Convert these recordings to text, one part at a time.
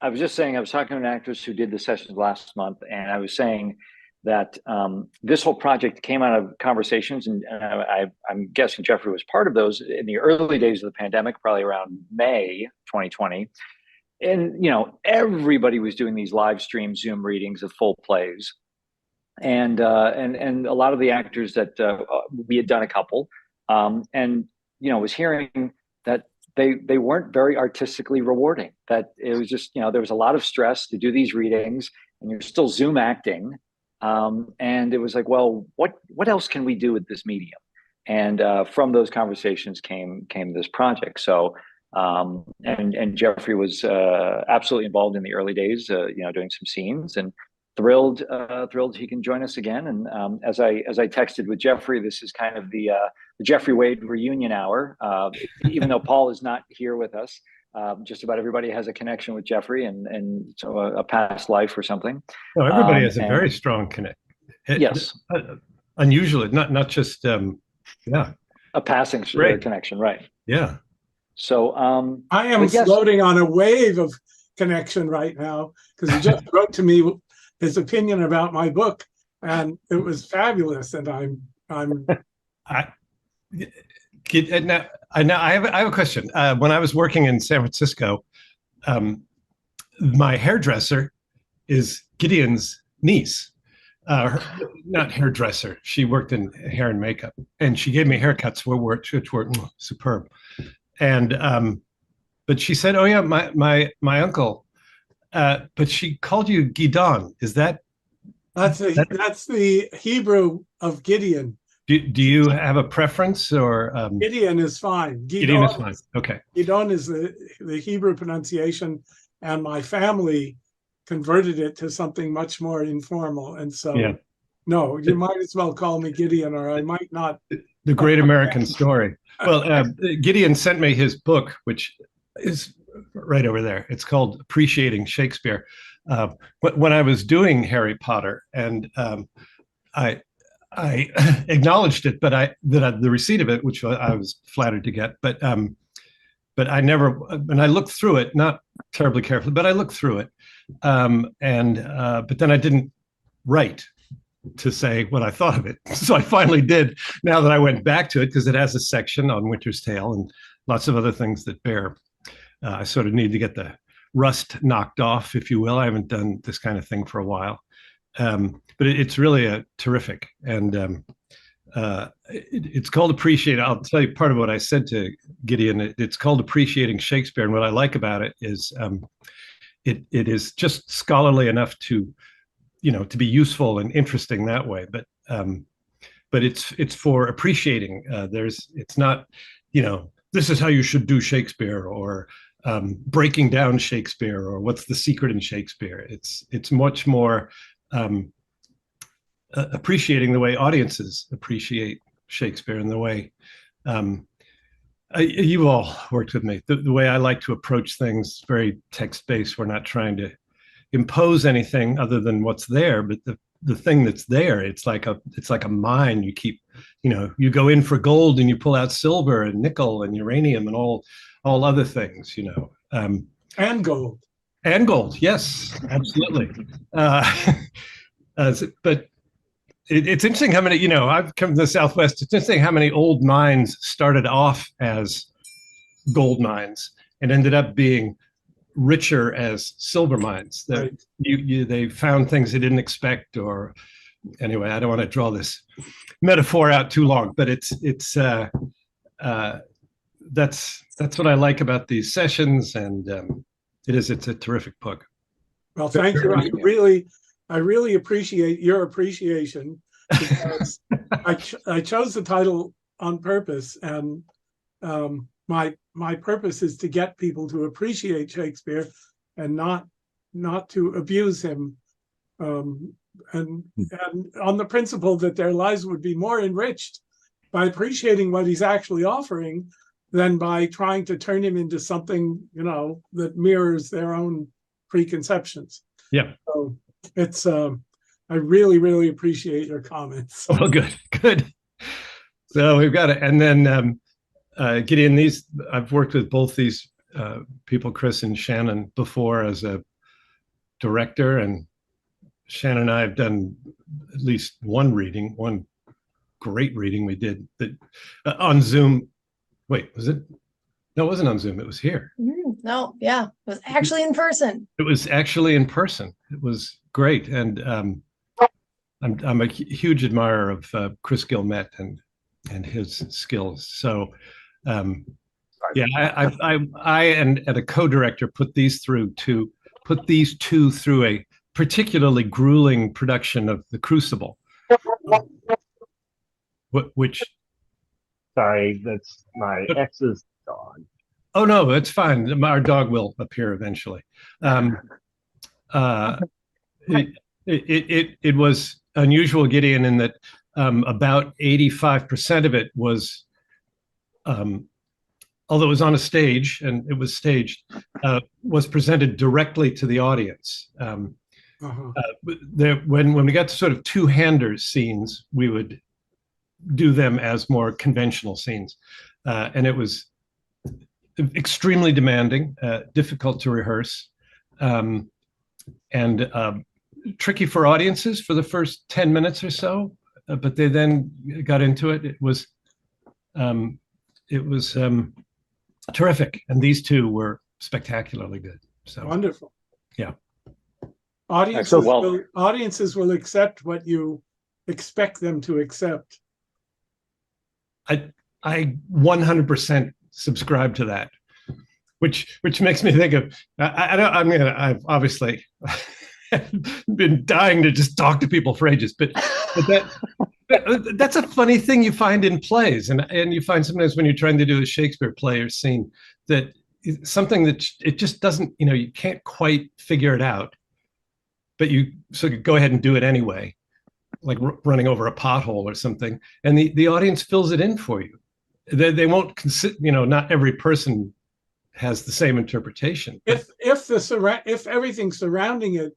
I was just saying, I was talking to an actress who did the sessions last month, and I was saying that this whole project came out of conversations, and I'm guessing Geoffrey was part of those in the early days of the pandemic, probably around May 2020. And everybody was doing these live stream Zoom readings of full plays, and a lot of the actors that we had done a couple, and was hearing that they weren't very artistically rewarding. That it was just there was a lot of stress to do these readings, and you're still Zoom acting, and it was like, well, what else can we do with this medium? And from those conversations came this project. So and Geoffrey was absolutely involved in the early days, doing some scenes, and thrilled he can join us again. And as I texted with Geoffrey, this is kind of the Geoffrey Wade reunion hour. Even though Paul is not here with us, just about everybody has a connection with Geoffrey, and so a past life or something. No, everybody has a very strong connection. Yes, unusually, not just yeah, a passing connection, right? Yeah. So I am floating on a wave of connection right now, because he just wrote to me his opinion about my book, and it was fabulous. And now I have a question. When I was working in San Francisco, my hairdresser is Gideon's niece. Not hairdresser. She worked in hair and makeup, and she gave me haircuts which were superb. And but she said, "Oh yeah, my uncle." But she called you Gideon. Is that? That's the Hebrew of Gideon. Do you have a preference, or Gideon is fine. Gideon is fine. Okay. Gideon is the Hebrew pronunciation, and my family converted it to something much more informal. And so, yeah. No, you might as well call me Gideon, or I might not. The Great American Story. Well, Gideon sent me his book, which is right over there. It's called Appreciating Shakespeare. When I was doing Harry Potter, and I acknowledged it, but the receipt of it, which I was flattered to get, but I never, and I looked through it, not terribly carefully, but I looked through it, but then I didn't write to say what I thought of it. So I finally did, now that I went back to it, because it has a section on Winter's Tale and lots of other things that bear. I sort of need to get the rust knocked off, if you will. I haven't done this kind of thing for a while. But it's really a terrific, and it's called Appreciate. I'll tell you part of what I said to Gideon. It's called Appreciating Shakespeare, and what I like about it is it is just scholarly enough to to be useful and interesting that way. But it's for appreciating. It's not this is how you should do Shakespeare, or breaking down Shakespeare, or what's the secret in Shakespeare. It's much more appreciating the way audiences appreciate Shakespeare, and the way you all worked with me. The way I like to approach things, very text-based. We're not trying to impose anything other than what's there, but the thing that's there, it's like a mine. You keep, you go in for gold and you pull out silver and nickel and uranium and all other things, and gold. And gold, yes, absolutely. But it's interesting how many, I've come from the Southwest. It's interesting how many old mines started off as gold mines and ended up being richer as silver mines. That right. They found things they didn't expect, or anyway, I don't want to draw this metaphor out too long, but that's what I like about these sessions, and it's a terrific book. Well, thank you. I really appreciate your appreciation, because I chose the title on purpose, and my purpose is to get people to appreciate Shakespeare and not to abuse him, and on the principle that their lives would be more enriched by appreciating what he's actually offering than by trying to turn him into something that mirrors their own preconceptions. Yeah. So it's I really appreciate your comments. Oh, good. So we've got it, and then Gideon, I've worked with both these people, Chris and Shannon, before as a director, and Shannon and I have done at least one great reading we did that on Zoom. Wait, was it? No, it wasn't on Zoom. It was here. No, yeah, it was actually in person. It was actually in person. It was great, and I'm a huge admirer of Chris Guilmet and his skills. So, yeah, I and a co-director put these two through a particularly grueling production of The Crucible, which. Sorry, that's my ex's dog. Oh no, it's fine. Our dog will appear eventually. It was unusual, Gideon, in that about 85% of it was, although it was on a stage and it was staged, was presented directly to the audience. When we got to sort of two-handers scenes, we would do them as more conventional scenes, and it was extremely demanding, difficult to rehearse, and tricky for audiences for the first 10 minutes or so, but they then got into it. It was terrific, and these two were spectacularly good. So wonderful. Yeah. Audiences will accept what you expect them to accept. I 100% subscribe to that, which makes me think of I've obviously been dying to just talk to people for ages, but that's a funny thing you find in plays, and you find sometimes when you're trying to do a Shakespeare play or scene that something that it just doesn't, you can't quite figure it out, but you sort of go ahead and do it anyway, like running over a pothole or something, and the audience fills it in for you. They won't consider, not every person has the same interpretation. If everything surrounding it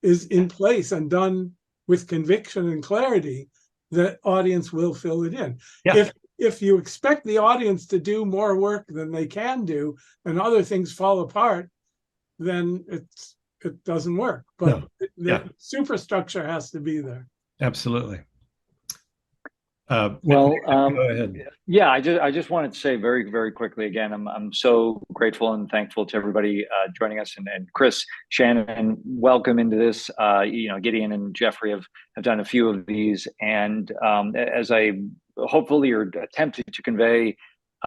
is in place and done with conviction and clarity, the audience will fill it in. Yeah. If you expect the audience to do more work than they can do and other things fall apart, then it doesn't work. But the superstructure has to be there. Absolutely. Well, go ahead. Yeah, I just wanted to say very, very quickly again, I'm so grateful and thankful to everybody joining us, and Chris, Shannon, welcome into this. Gideon and Geoffrey have done a few of these, and as I hopefully or attempted to convey,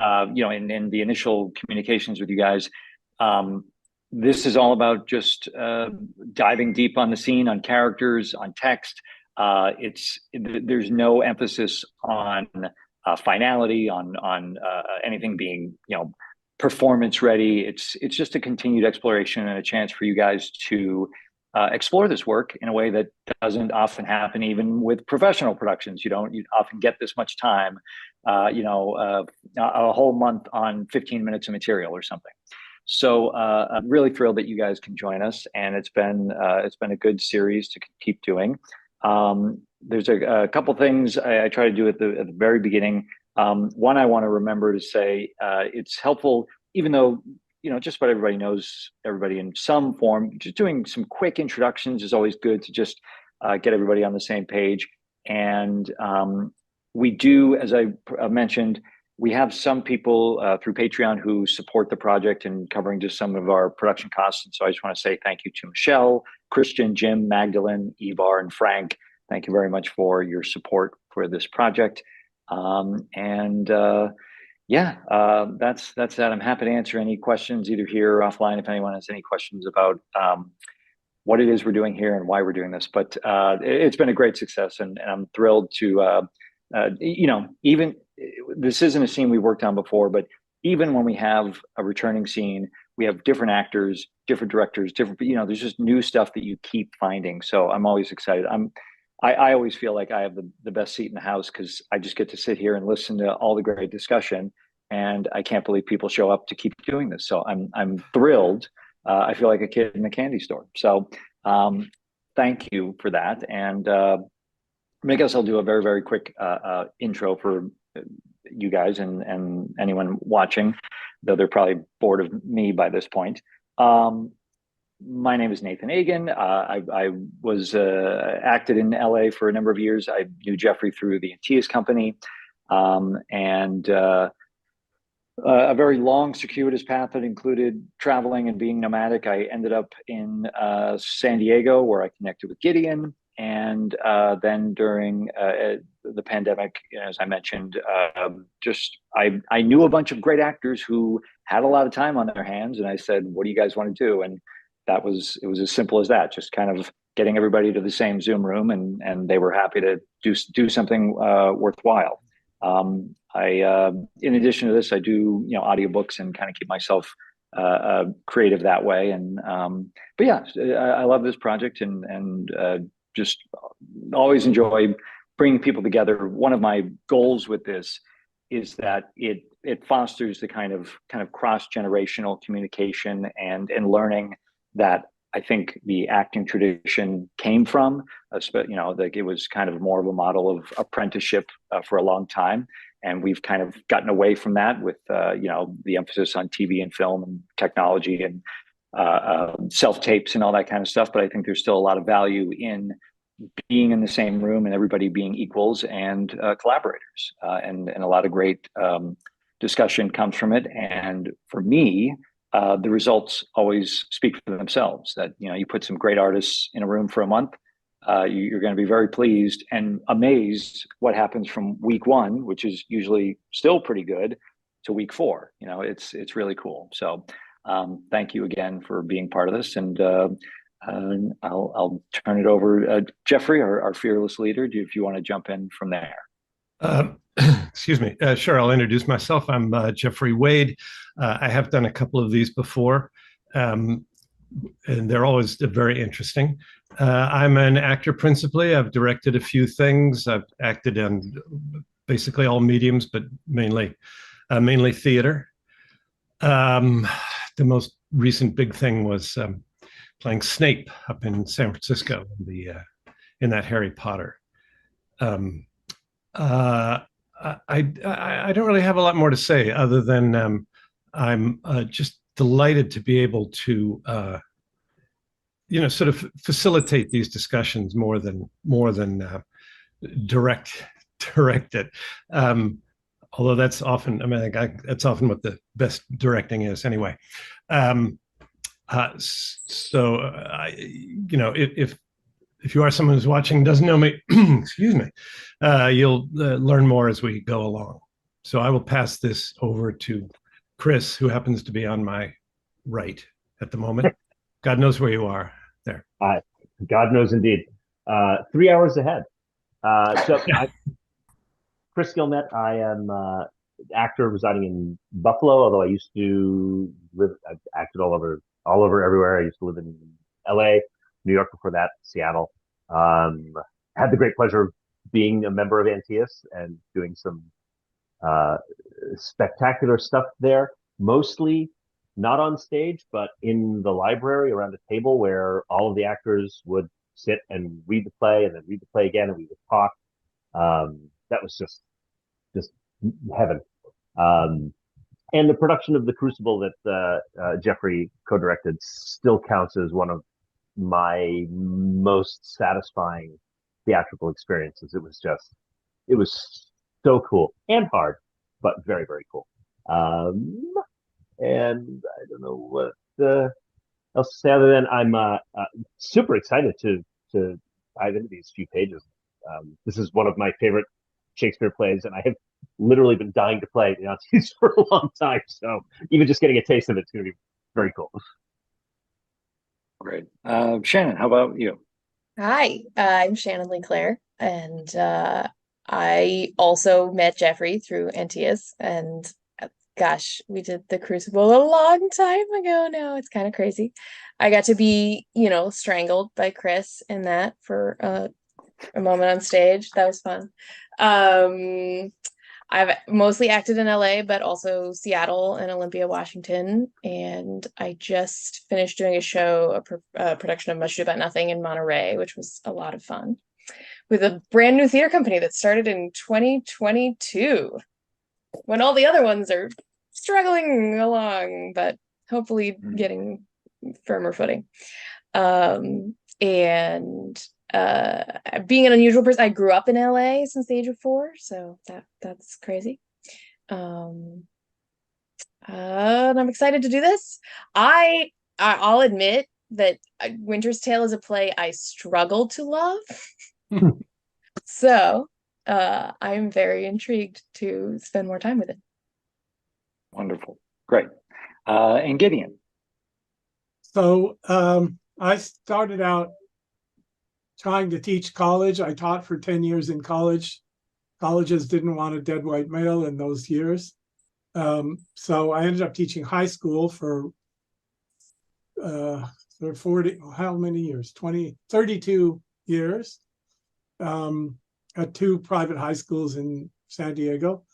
in the initial communications with you guys, this is all about just diving deep on the scene, on characters, on text. There's no emphasis on finality, on anything being performance ready. It's just a continued exploration and a chance for you guys to explore this work in a way that doesn't often happen even with professional productions. You often get this much time, a whole month on 15 minutes of material or something. So I'm really thrilled that you guys can join us, and it's been a good series to keep doing. There's a couple things I try to do at the very beginning. One, I want to remember to say it's helpful, even though just about everybody knows everybody in some form. Just doing some quick introductions is always good to just get everybody on the same page. And we do, as I mentioned, we have some people through Patreon who support the project and covering just some of our production costs. And so I just want to say thank you to Michele, Christian, Jim, Magdalen, Ivar, and Frank. Thank you very much for your support for this project. That's that. I'm happy to answer any questions either here or offline if anyone has any questions about what it is we're doing here and why we're doing this. But it's been a great success, and I'm thrilled to, even this isn't a scene we worked on before, but even when we have a returning scene, we have different actors, different directors, there's just new stuff that you keep finding. So I'm always excited. I always feel like I have the best seat in the house because I just get to sit here and listen to all the great discussion, and I can't believe people show up to keep doing this. So I'm thrilled. I feel like a kid in a candy store. So thank you for that. And I guess I'll do a very, very quick intro for you guys and anyone watching, though they're probably bored of me by this point. my name is Nathan Agan. I was acted in LA for a number of years. I knew Geoffrey through the Antiochus company, and a very long, circuitous path that included traveling and being nomadic. I ended up in San Diego, where I connected with Gideon, and then during the pandemic, as I mentioned, I knew a bunch of great actors who had a lot of time on their hands, and I said, "What do you guys want to do?" And it was as simple as that. Just kind of getting everybody to the same Zoom room, and they were happy to do something worthwhile. In addition to this, I do audiobooks and kind of keep myself creative that way. And but yeah, I love this project and just always enjoy bringing people together. One of my goals with this is that it fosters the kind of cross-generational communication and learning that I think the acting tradition came from. Like it was kind of more of a model of apprenticeship for a long time. And we've kind of gotten away from that with, the emphasis on TV and film and technology and self-tapes and all that kind of stuff. But I think there's still a lot of value in being in the same room and everybody being equals and collaborators. And a lot of great discussion comes from it. And for me, the results always speak for themselves. That you put some great artists in a room for a month, you're going to be very pleased and amazed what happens from week one, which is usually still pretty good, to week 4. It's really cool. So thank you again for being part of this, and I'll turn it over. Geoffrey, our fearless leader, if you want to jump in from there. Excuse me. Sure, I'll introduce myself. I'm Geoffrey Wade. I have done a couple of these before, and they're always very interesting. I'm an actor principally. I've directed a few things. I've acted in basically all mediums, but mainly theater. The most recent big thing was playing Snape up in San Francisco in that Harry Potter. I don't really have a lot more to say other than I'm just delighted to be able to sort of facilitate these discussions more than direct it. Although that's often, that's often what the best directing is anyway. If you are someone who's watching, doesn't know me, excuse me, you'll learn more as we go along. So I will pass this over to Chris, who happens to be on my right at the moment. God knows where you are there. God knows indeed. 3 hours ahead. Chris Guilmet. I am actor residing in Buffalo, although I used to live, I've acted all over everywhere. I used to live in LA, New York before that, Seattle. Had the great pleasure of being a member of Antiochus and doing some spectacular stuff there, mostly not on stage, but in the library around a table where all of the actors would sit and read the play and then read the play again, and we would talk. That was just heaven. And the production of The Crucible that Geoffrey co-directed still counts as one of my most satisfying theatrical experiences. It was so cool and hard, but very, very cool. And I don't know what else to say other than I'm super excited to dive into these few pages. This is one of my favorite Shakespeare plays, and I have literally been dying to play Leontes for a long time. So even just getting a taste of it's going to be very cool. Great. Shannon, how about you? Hi, I'm Shannone Clair, and I also met Geoffrey through Antiochus, and gosh, we did The Crucible a long time ago now. It's kind of crazy. I got to be, strangled by Chris in that for a moment on stage. That was fun. I've mostly acted in LA, but also Seattle and Olympia, Washington. And I just finished doing a production of Much Ado About Nothing in Monterey, which was a lot of fun, with a brand new theater company that started in 2022, when all the other ones are struggling along, but hopefully getting firmer footing. And being an unusual person, I grew up in LA since the age of 4, so that's crazy. And I'm excited to do this. I'll admit that Winter's Tale is a play I struggle to love. So I'm very intrigued to spend more time with it. Wonderful. Great. And Gideon. So I started out trying to teach college. I taught for 10 years in college. Colleges didn't want a dead white male in those years. So I ended up teaching high school for 40, how many years? 32 years at 2 private high schools in San Diego.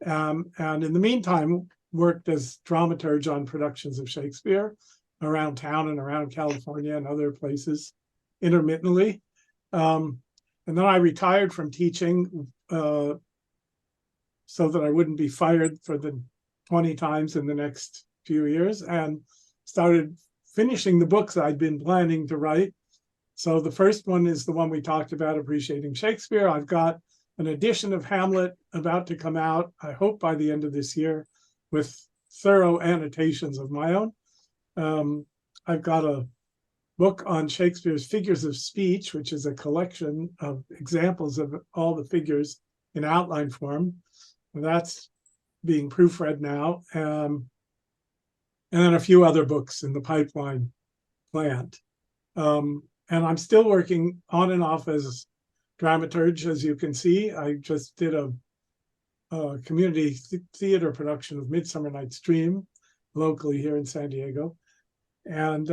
And in the meantime, worked as dramaturge on productions of Shakespeare around town and around California and other places intermittently. And then I retired from teaching so that I wouldn't be fired for the 20 times in the next few years, and started finishing the books I'd been planning to write. So the first one is the one we talked about, Appreciating Shakespeare. I've got an edition of Hamlet about to come out, I hope by the end of this year, with thorough annotations of my own. I've got a book on Shakespeare's Figures of Speech, which is a collection of examples of all the figures in outline form. That's being proofread now. And then a few other books in the pipeline planned. And I'm still working on and off as dramaturge, as you can see. I just did a community theater production of Midsummer Night's Dream locally here in San Diego. And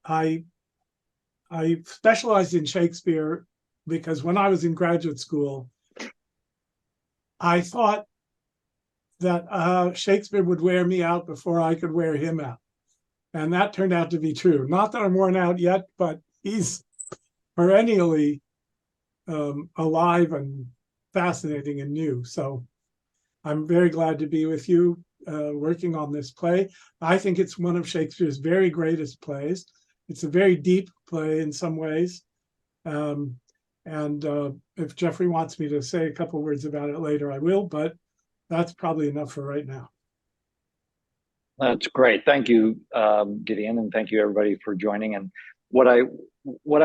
I specialized in Shakespeare because when I was in graduate school, I thought that Shakespeare would wear me out before I could wear him out. And that turned out to be true. Not that I'm worn out yet, but he's perennially alive and fascinating and new. So I'm very glad to be with you working on this play. I think it's one of Shakespeare's very greatest plays. It's a very deep play in some ways. And if Geoffrey wants me to say a couple words about it later, I will, but that's probably enough for right now. That's great. Thank you, Gideon, and thank you everybody for joining. And what I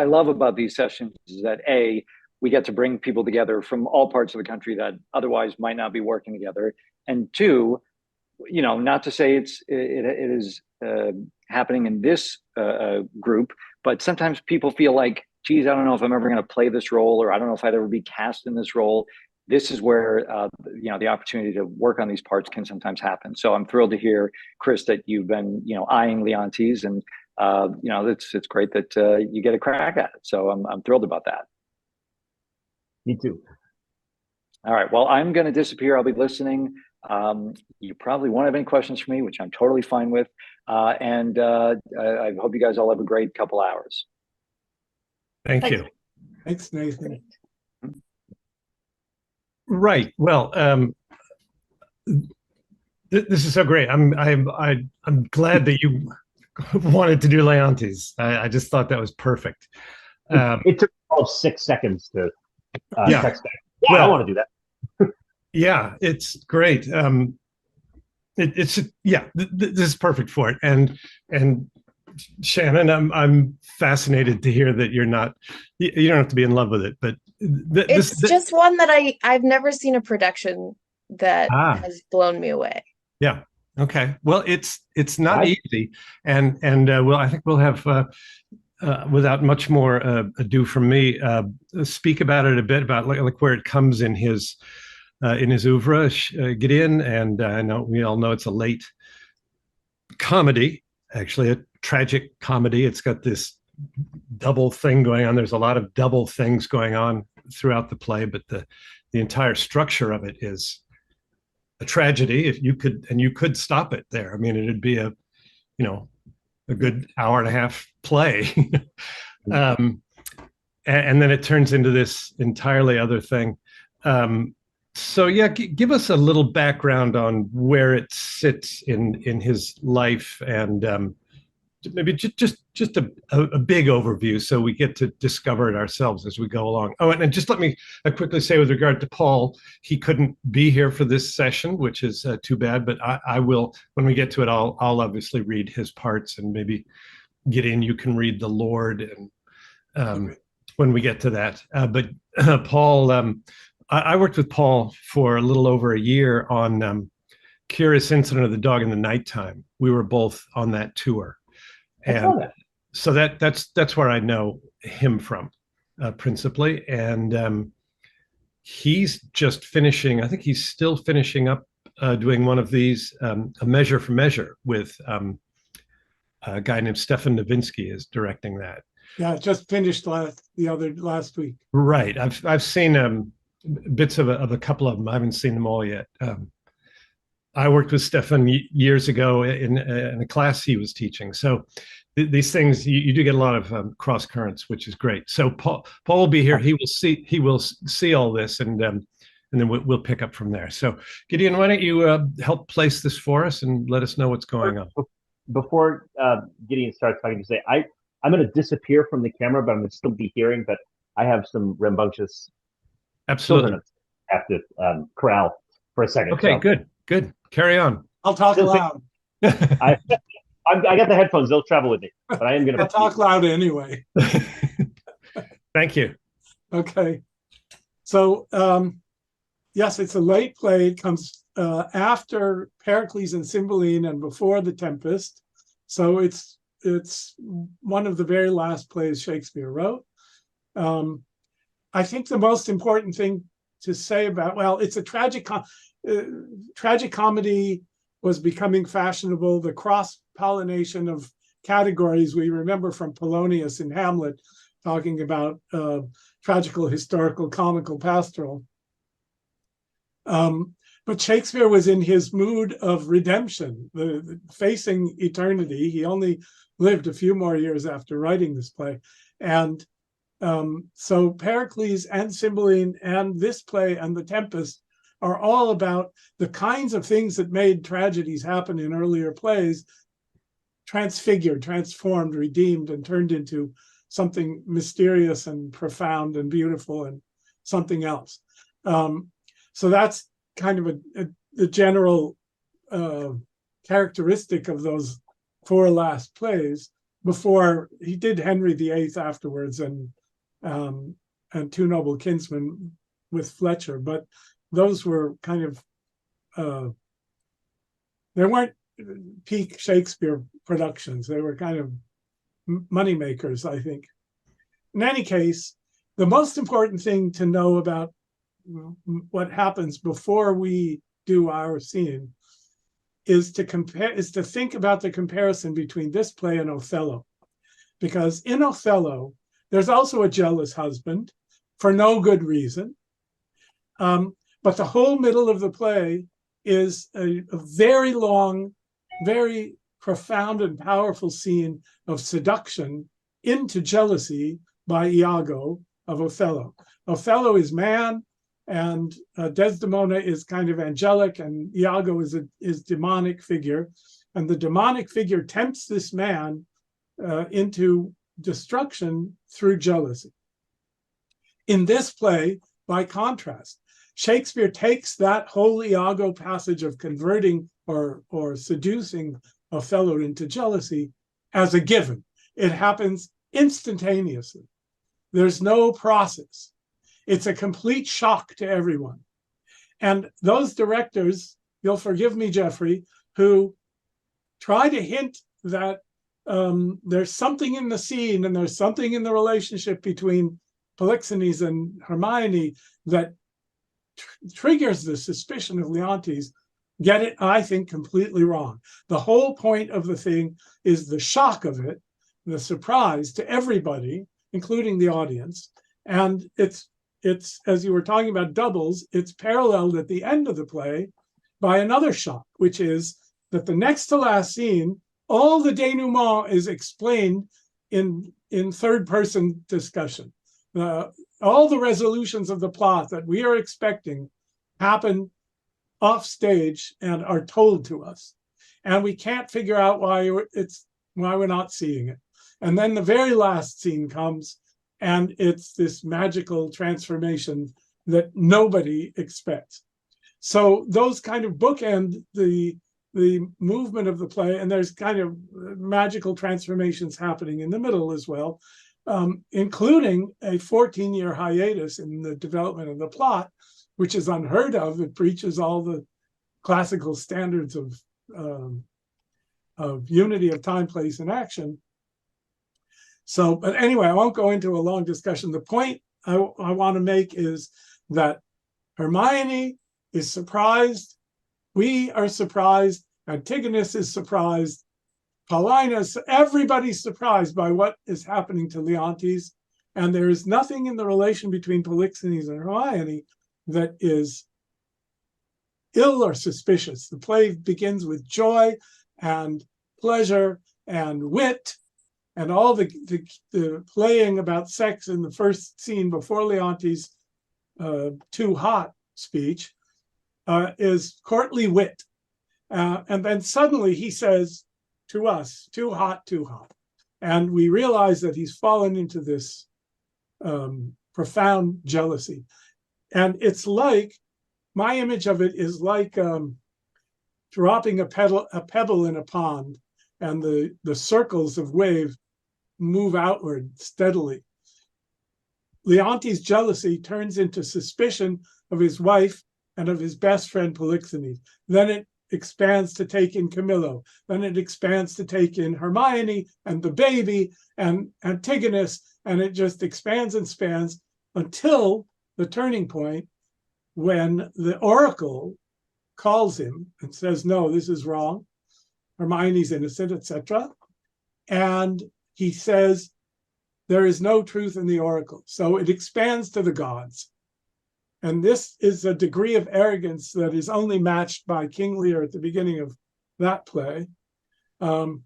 love about these sessions is that A, we get to bring people together from all parts of the country that otherwise might not be working together. And 2, you know, not to say it is happening in this group, but sometimes people feel like, geez, I don't know if I'm ever going to play this role, or I don't know if I'd ever be cast in this role. This is where you know, the opportunity to work on these parts can sometimes happen. So I'm thrilled to hear, Chris, that you've been, you know, eyeing Leontes, and you know, it's great that you get a crack at it. So I'm thrilled about that. Me too. All right. Well, I'm going to disappear. I'll be listening. You probably won't have any questions for me, which I'm totally fine with. And I hope you guys all have a great couple hours. Thank you. Thanks, Nathan. Right. Well, this is so great. I'm glad that you wanted to do Leontes. I just thought that was perfect. It took about 6 seconds to text back. Yeah, well, I want to do that. Yeah, it's great. This is perfect for it. And Shannon, I'm fascinated to hear that you don't have to be in love with it, but it's just one that I've never seen a production that has blown me away. Yeah. Okay. Well, it's not easy, and well, I think we'll have without much more ado from me, speak about it a bit, about like where it comes in his oeuvre, Gideon, and I know we all know it's a late comedy, actually a tragic comedy. It's got this double thing going on. There's a lot of double things going on throughout the play, but the entire structure of it is a tragedy. If you could stop it there. I mean, it'd be a good hour and a half play. And then it turns into this entirely other thing. So yeah, give us a little background on where it sits in his life, and maybe just a big overview, so we get to discover it ourselves as we go along. Oh, and just let me quickly say, with regard to Paul, he couldn't be here for this session, which is too bad. But I will, when we get to it, I'll obviously read his parts, and maybe Gideon, you can read the Lord, and when we get to that. But Paul, I worked with Paul for a little over a year on Curious Incident of the Dog in the Nighttime. We were both on that tour. And so that's where I know him from, principally. And he's just finishing, I think he's still finishing up doing one of these, A Measure for Measure, with a guy named Stefan Novinsky is directing that. Yeah, it just finished last week. Right. I've seen bits of a couple of them. I haven't seen them all yet. I worked with Stefan years ago in a class he was teaching. So these things, you do get a lot of cross currents, which is great. So Paul will be here. He will see all this, and then we'll pick up from there. So Gideon, why don't you help place this for us and let us know what's going on? Before Gideon starts talking, to say I'm going to disappear from the camera, but I'm going to still be hearing. But I have some rambunctious children I have to corral for a second. Okay, so. Good. Carry on. I'll talk loud. I got the headphones. They'll travel with me, but I am going to talk loud anyway. Thank you. Okay. So, yes, it's a late play. It comes after Pericles and Cymbeline and before The Tempest. So it's one of the very last plays Shakespeare wrote. I think the most important thing to say about, well, it's a tragic comedy was becoming fashionable. The cross-pollination of categories we remember from Polonius in Hamlet, talking about tragical, historical, comical, pastoral. But Shakespeare was in his mood of redemption, facing eternity. He only lived a few more years after writing this play. And so Pericles and Cymbeline and this play and The Tempest are all about the kinds of things that made tragedies happen in earlier plays, transfigured, transformed, redeemed, and turned into something mysterious and profound and beautiful and something else. So that's kind of the general characteristic of those four last plays. Before he did Henry VIII afterwards, and Two Noble Kinsmen with Fletcher, but those were kind of they weren't peak Shakespeare productions. They were kind of moneymakers, I think. In any case, the most important thing to know about what happens before we do our scene is to think about the comparison between this play and Othello. Because in Othello, there's also a jealous husband for no good reason. But the whole middle of the play is a very long, very profound and powerful scene of seduction into jealousy by Iago of Othello. Othello is man, and Desdemona is kind of angelic, and Iago is demonic figure. And the demonic figure tempts this man into destruction through jealousy. In this play, by contrast, Shakespeare takes that whole Iago passage of converting or seducing Othello into jealousy as a given. It happens instantaneously. There's no process. It's a complete shock to everyone. And those directors, you'll forgive me, Geoffrey, who try to hint that there's something in the scene and there's something in the relationship between Polixenes and Hermione that triggers the suspicion of Leontes, get it, I think, completely wrong. The whole point of the thing is the shock of it, the surprise to everybody, including the audience. And it's as you were talking about doubles, it's paralleled at the end of the play by another shock, which is that the next to last scene, all the denouement is explained in third person discussion. All the resolutions of the plot that we are expecting happen off stage and are told to us, and we can't figure out why we're not seeing it. And then the very last scene comes, and it's this magical transformation that nobody expects. So those kind of bookend the movement of the play, and there's kind of magical transformations happening in the middle as well, including a 14-year hiatus in the development of the plot, which is unheard of. It breaches all the classical standards of unity of time, place, and action. So, but anyway, I won't go into a long discussion. The point I want to make is that Hermione is surprised. We are surprised. Antigonus is surprised. Paulinus, everybody's surprised by what is happening to Leontes. And there is nothing in the relation between Polixenes and Hermione that is ill or suspicious. The play begins with joy and pleasure and wit, and all the playing about sex in the first scene before Leontes' too hot speech is courtly wit. And then suddenly he says to us, too hot, too hot. And we realize that he's fallen into this profound jealousy. And it's like, my image of it is like dropping a pebble in a pond, and the circles of wave move outward steadily. Leontes' jealousy turns into suspicion of his wife and of his best friend Polixenes. Then it expands to take in Camillo. Then it expands to take in Hermione and the baby and Antigonus, and it just expands and spans until the turning point when the oracle calls him and says, no, this is wrong. Hermione's innocent, etc. And he says, there is no truth in the oracle. So it expands to the gods. And this is a degree of arrogance that is only matched by King Lear at the beginning of that play. And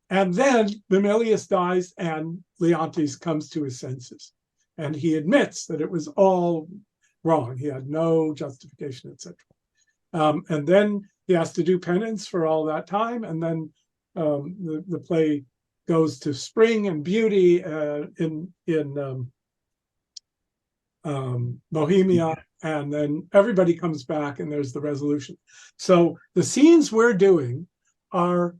then Mamilius dies and Leontes comes to his senses. And he admits that it was all wrong. He had no justification, etc. And then he has to do penance for all that time. And then the play goes to spring and beauty in Bohemia, and then everybody comes back and there's the resolution. So the scenes we're doing are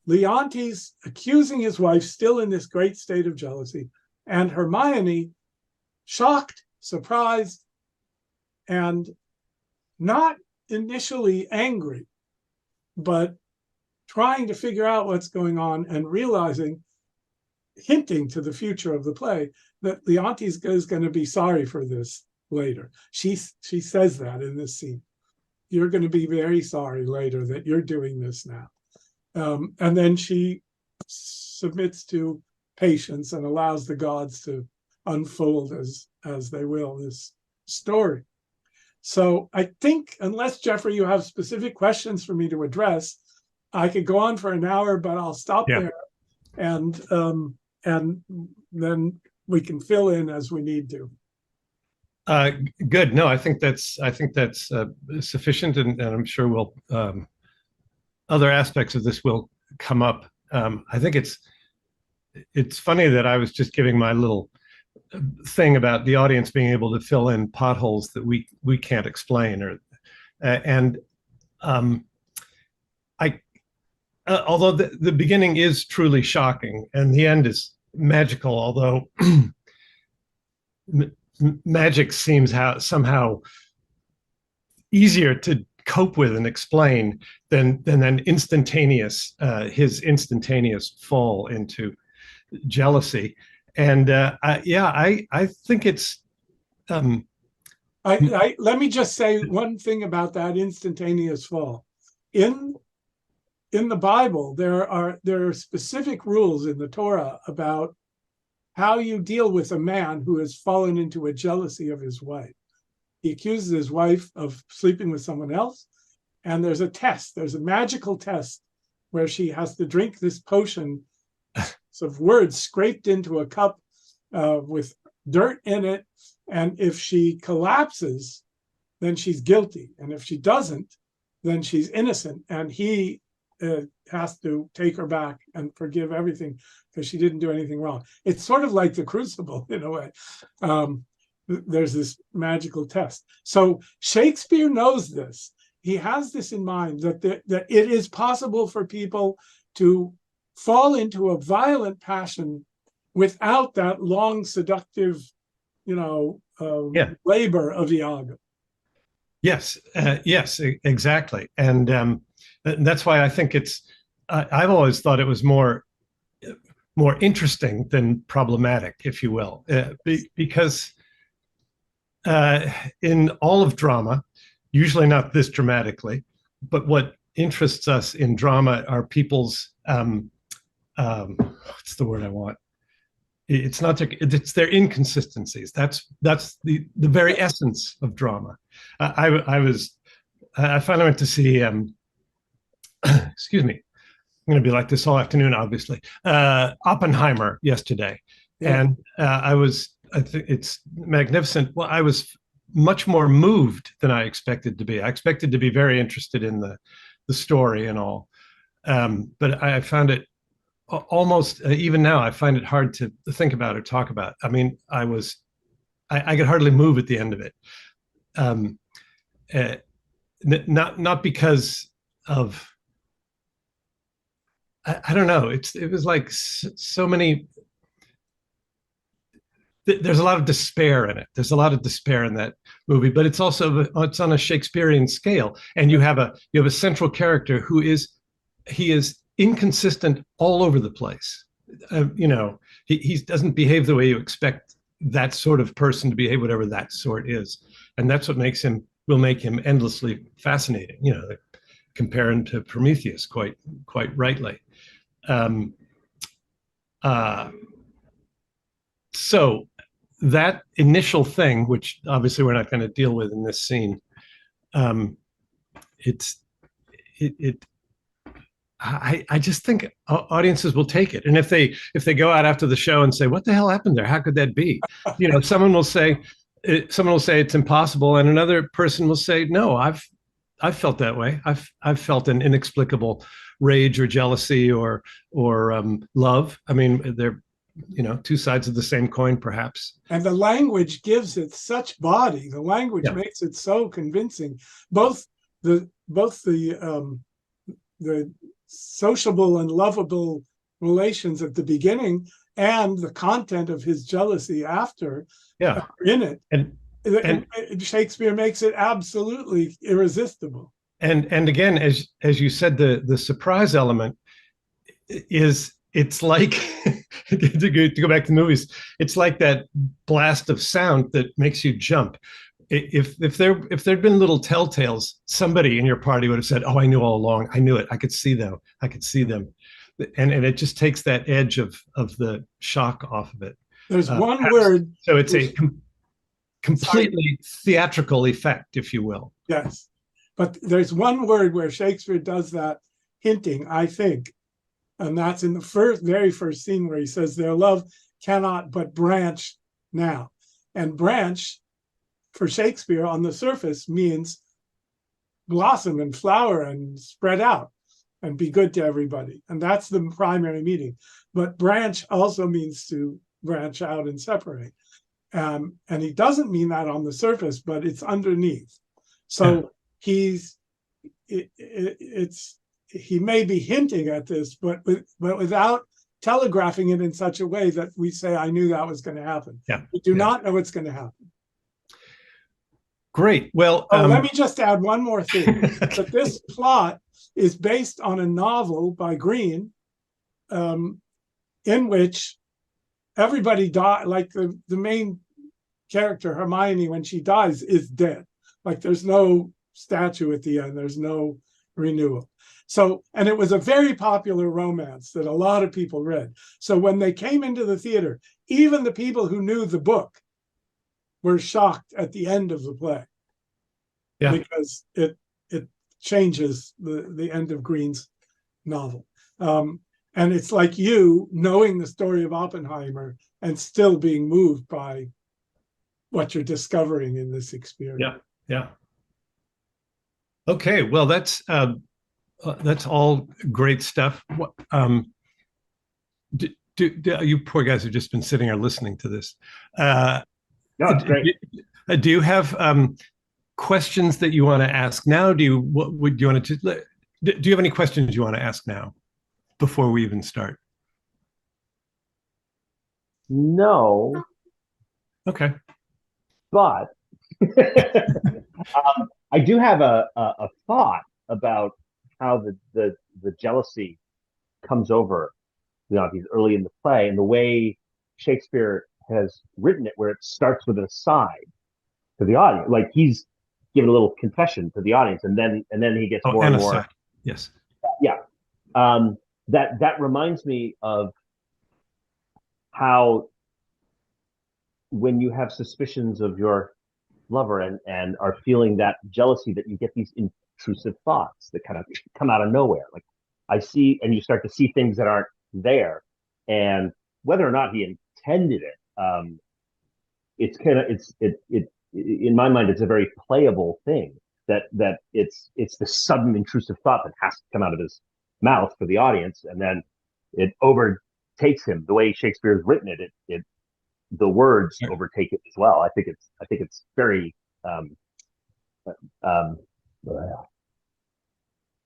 Leontes accusing his wife, still in this great state of jealousy, and Hermione shocked, surprised, and not initially angry, but trying to figure out what's going on and realizing, hinting to the future of the play, that Leontes is going to be sorry for this later. She says that in this scene. You're going to be very sorry later that you're doing this now. And then she submits to patience and allows the gods to unfold as they will this story. So I think, unless, Geoffrey, you have specific questions for me to address, I could go on for an hour, but I'll stop there. And then we can fill in as we need to. Good. No, I think that's sufficient, and I'm sure we'll other aspects of this will come up. I think it's funny that I was just giving my little thing about the audience being able to fill in potholes that we can't explain, or although the beginning is truly shocking and the end is magical, although magic seems somehow easier to cope with and explain than instantaneous, his instantaneous fall into jealousy. And I think it's. Let me just say one thing about that instantaneous fall. In the Bible, there are specific rules in the Torah about how you deal with a man who has fallen into a jealousy of his wife. He accuses his wife of sleeping with someone else, and there's a test. There's a magical test where she has to drink this potion of words scraped into a cup with dirt in it, and if she collapses then she's guilty. And if she doesn't, then she's innocent. And he has to take her back and forgive everything because she didn't do anything wrong. It's sort of like the crucible in a way. There's this magical test. So Shakespeare knows this. He has this in mind, that it is possible for people to fall into a violent passion without that long seductive, labor of Iago. Yes, exactly. And that's why I think I've always thought it was more interesting than problematic, if you will, because in all of drama, usually not this dramatically, but what interests us in drama are people's, what's the word I want? It's not it's their inconsistencies. That's the very essence of drama. I finally went to see excuse me, I'm going to be like this all afternoon, obviously, Oppenheimer yesterday. Yeah. And I think it's magnificent. Well, I was much more moved than I expected to be. I expected to be very interested in the story and all, but I found it almost, even now, I find it hard to think about or talk about. I mean, I could hardly move at the end of it. Not because of, I don't know. It was like so many. There's a lot of despair in it. There's a lot of despair in that movie, but it's on a Shakespearean scale, and you have a central character who is inconsistent all over the place. He doesn't behave the way you expect that sort of person to behave, whatever that sort is, and that's what will make him endlessly fascinating. Compare him to Prometheus quite rightly. So that initial thing, which obviously we're not going to deal with in this scene, I just think audiences will take it, and if they go out after the show and say, "What the hell happened there? How could that be?" Someone will say it's impossible, and another person will say, "No, I've felt that way. I've felt an inexplicable rage or jealousy or love." I mean, they're two sides of the same coin, perhaps. And the language gives it such body. The language makes it so convincing. Both the sociable and lovable relations at the beginning and the content of his jealousy after are in it. And Shakespeare makes it absolutely irresistible. And again, as you said, the surprise element is, it's like to go back to the movies, it's like that blast of sound that makes you jump. If there'd been little telltales, somebody in your party would have said, "Oh, I knew all along. I knew it. I could see them. And it just takes that edge of the shock off of it. There's one word. So it's a completely theatrical effect, if you will. Yes. But there's one word where Shakespeare does that hinting, I think, and that's in the very first scene where he says, "Their love cannot but branch now." And branch, for Shakespeare, on the surface means blossom and flower and spread out and be good to everybody. And that's the primary meaning. But branch also means to branch out and separate. And he doesn't mean that on the surface, but it's underneath. So he may be hinting at this, but without telegraphing it in such a way that we say, "I knew that was going to happen." Yeah. We do not know what's going to happen. Great. Well, let me just add one more thing. That this plot is based on a novel by Green, in which everybody died. Like the main character, Hermione, when she dies, is dead. Like there's no statue at the end. There's no renewal. So, and it was a very popular romance that a lot of people read. So when they came into the theater, even the people who knew the book were shocked at the end of the play. Yeah. Because it changes the end of Green's novel. And it's like you knowing the story of Oppenheimer and still being moved by what you're discovering in this experience. Yeah. Okay, well, that's all great stuff. You poor guys have just been sitting here listening to this. No, it's great. Do you have questions that you want to ask now? Do you want to? Do you have any questions you want to ask now before we even start? No. Okay. But I do have a thought about how the jealousy comes over Leontes early in the play, and the way Shakespeare has written it, where it starts with an aside to the audience, like he's giving a little confession to the audience, and then he gets more and more. Aside. Yes. Yeah. That reminds me of how when you have suspicions of your lover and are feeling that jealousy, that you get these intrusive thoughts that kind of come out of nowhere. Like I see, and you start to see things that aren't there, and whether or not he intended it, it's kind of it in my mind, it's a very playable thing that it's the sudden intrusive thought that has to come out of his mouth for the audience, and then it overtakes him. The way Shakespeare's written it the words overtake it as well. I think it's very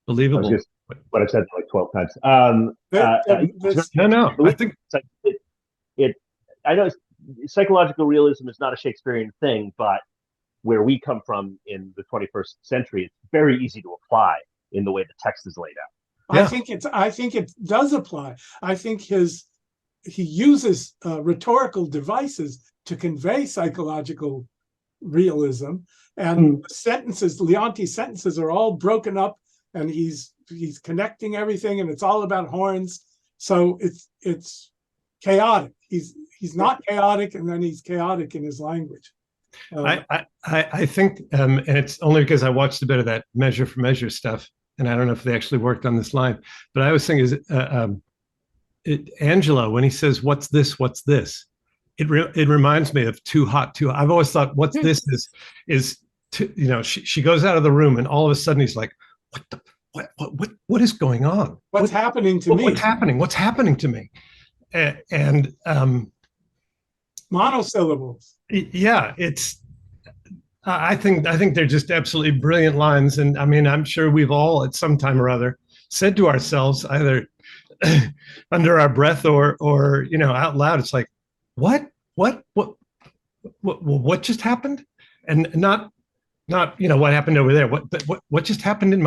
believable. Just what I've said like 12 times. No. I think I know psychological realism is not a Shakespearean thing, but where we come from in the 21st century, it's very easy to apply in the way the text is laid out. Yeah. I think it does apply. I think he uses rhetorical devices to convey psychological realism, and sentences, Leontes' sentences, are all broken up, and he's connecting everything, and it's all about horns. So it's chaotic. He's not chaotic, and then he's chaotic in his language. I think, and it's only because I watched a bit of that Measure for Measure stuff, and I don't know if they actually worked on this line, but I was thinking Angelo, when he says, "What's this? What's this?" It reminds me of Too Hot, Too Hot. I've always thought, "What's this?" is she goes out of the room, and all of a sudden he's like, "What is going on? What's happening to me? What's happening? What's happening to me?" And monosyllables. Yeah, I think they're just absolutely brilliant lines, and I mean, I'm sure we've all at some time or other said to ourselves, either under our breath or out loud, it's like, what just happened? And not what happened over there, what just happened in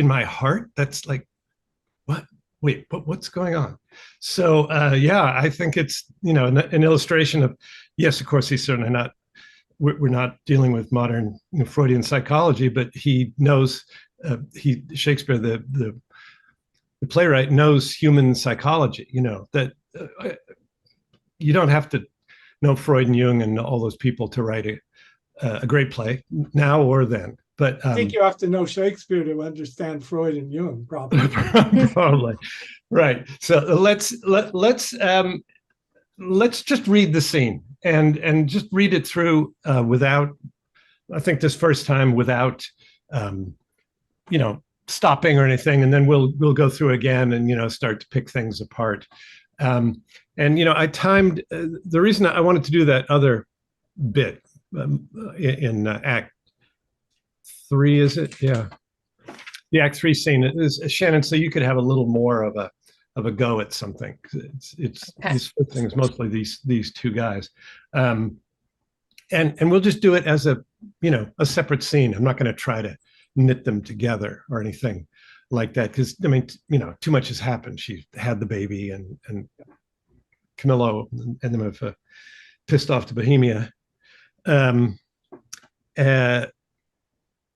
my heart? That's like, what? Wait, what's going on? So I think it's an illustration of, yes, of course, he's certainly not, we're not dealing with modern Freudian psychology, but he knows, Shakespeare, the playwright, knows human psychology, that you don't have to know Freud and Jung and all those people to write a great play now or then. But I think you have to know Shakespeare to understand Freud and Jung, probably. Probably, right. So let's just read the scene and just read it through without, I think this first time, without stopping or anything, and then we'll go through again and start to pick things apart. And I timed the reason I wanted to do that other bit in Act 3, is it? Yeah, the Act 3 scene is, Shannon. So you could have a little more of a go at something. It's these things, mostly these two guys, and we'll just do it as a separate scene. I'm not going to try to knit them together or anything like that, because I mean, too much has happened. She had the baby, and Camillo and them have pissed off to Bohemia.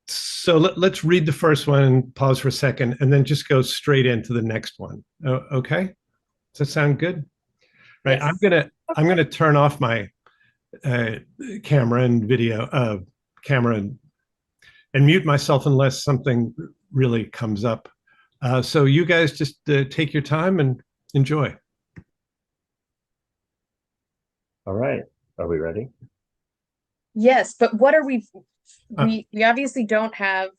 So let's read the first one and pause for a second, and then just go straight into the next one. Okay, does that sound good? Right. Yes. I'm gonna turn off my camera and video camera and mute myself unless something really comes up. So you guys just take your time and enjoy. All right. Are we ready? Yes, but what are we obviously don't have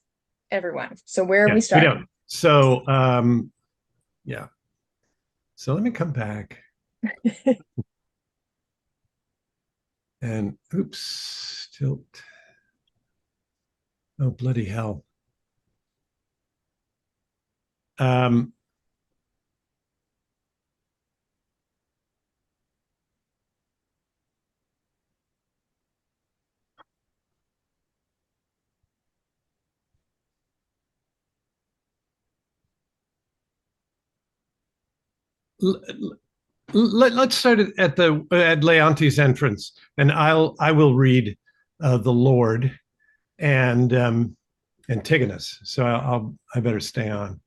everyone. So where are we We starting? don't. So, yeah. So let me come back. And oops, tilt. Oh, bloody hell. Let's start at Leontes' entrance, and I will read the Lord and Antigonus. So I better stay on.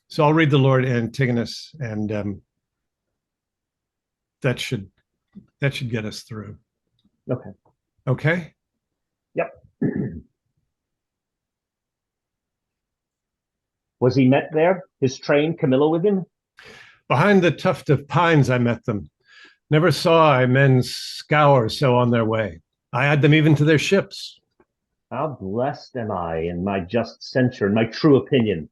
So I'll read the Lord and Antigonus, and that should get us through. Okay. Okay. Yep. Was he met there? His train, Camilla with him? Behind the tuft of pines I met them. Never saw I men scour so on their way. I add them even to their ships. How blessed am I in my just censure and my true opinion.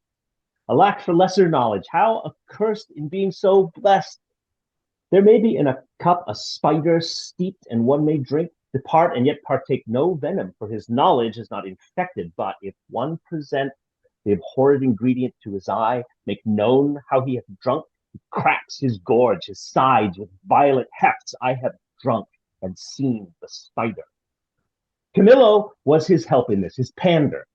Alack for lesser knowledge, how accursed in being so blessed. There may be in a cup a spider steeped, and one may drink, depart, and yet partake no venom, for his knowledge is not infected. But if one present the abhorred ingredient to his eye, make known how he hath drunk, he cracks his gorge, his sides with violent hefts. I have drunk and seen the spider. Camillo was his help in this, his pander.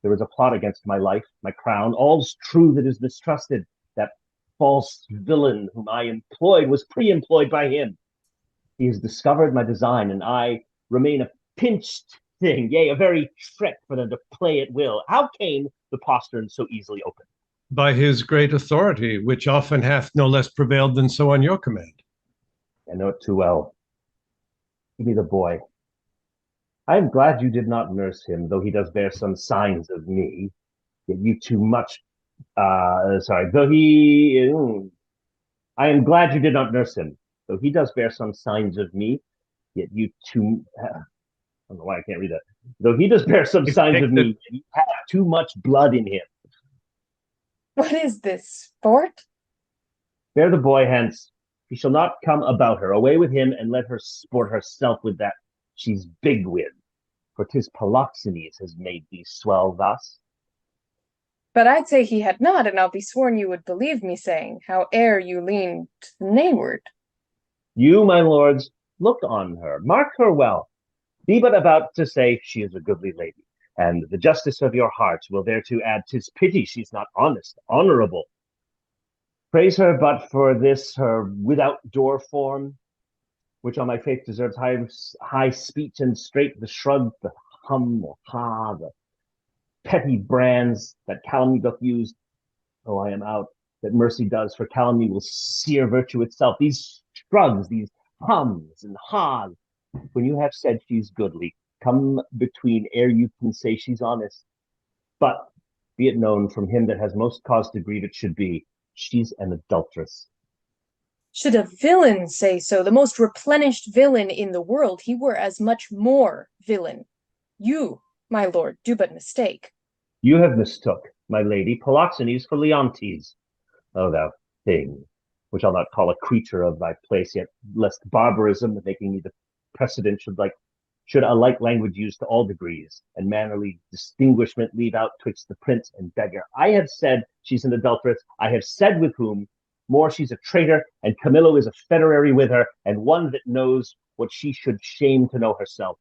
There was a plot against my life, my crown. All's true that is mistrusted. That false villain whom I employed was pre-employed by him. He has discovered my design, and I remain a pinched thing, yea, a very trick for them to play at will. How came the postern so easily opened? By his great authority, which often hath no less prevailed than so on your command. I know it too well. Give me the boy. I am glad you did not nurse him, though he does bear some signs of me. Yet you too much, though he, I am glad you did not nurse him, though he does bear some signs of me. Yet you too, I don't know why I can't read that. Though he does bear some signs of me, you have too much blood in him. What is this, sport? Bear the boy hence. He shall not come about her. Away with him, and let her sport herself with that she's big with. For 'tis Polixenes has made thee swell thus. But I'd say he had not, and I'll be sworn you would believe me saying, howe'er you lean to the nayward. You, my lords, look on her, mark her well. Be but about to say she is a goodly lady, and the justice of your hearts will thereto add 'tis pity she's not honest, honorable. Praise her but for this her without door form, which on my faith deserves high speech and straight the shrug, the hum or ha, the petty brands that calumny doth use. Oh, I am out, that mercy does, for calumny will sear virtue itself. These shrugs, these hums and ha's, when you have said she's goodly, come between ere you can say she's honest. But be it known from him that has most cause to grieve it should be, she's an adulteress. Should a villain say so, the most replenished villain in the world, he were as much more villain. You, my lord, do but mistake. You have mistook, my lady, Polixenes for Leontes. O thou thing, which I'll not call a creature of thy place, yet lest barbarism, making me the precedent, should a like language used to all degrees, and mannerly distinguishment leave out twixt the prince and beggar. I have said she's an adulteress, I have said with whom, more she's a traitor, and Camillo is a federary with her, and one that knows what she should shame to know herself.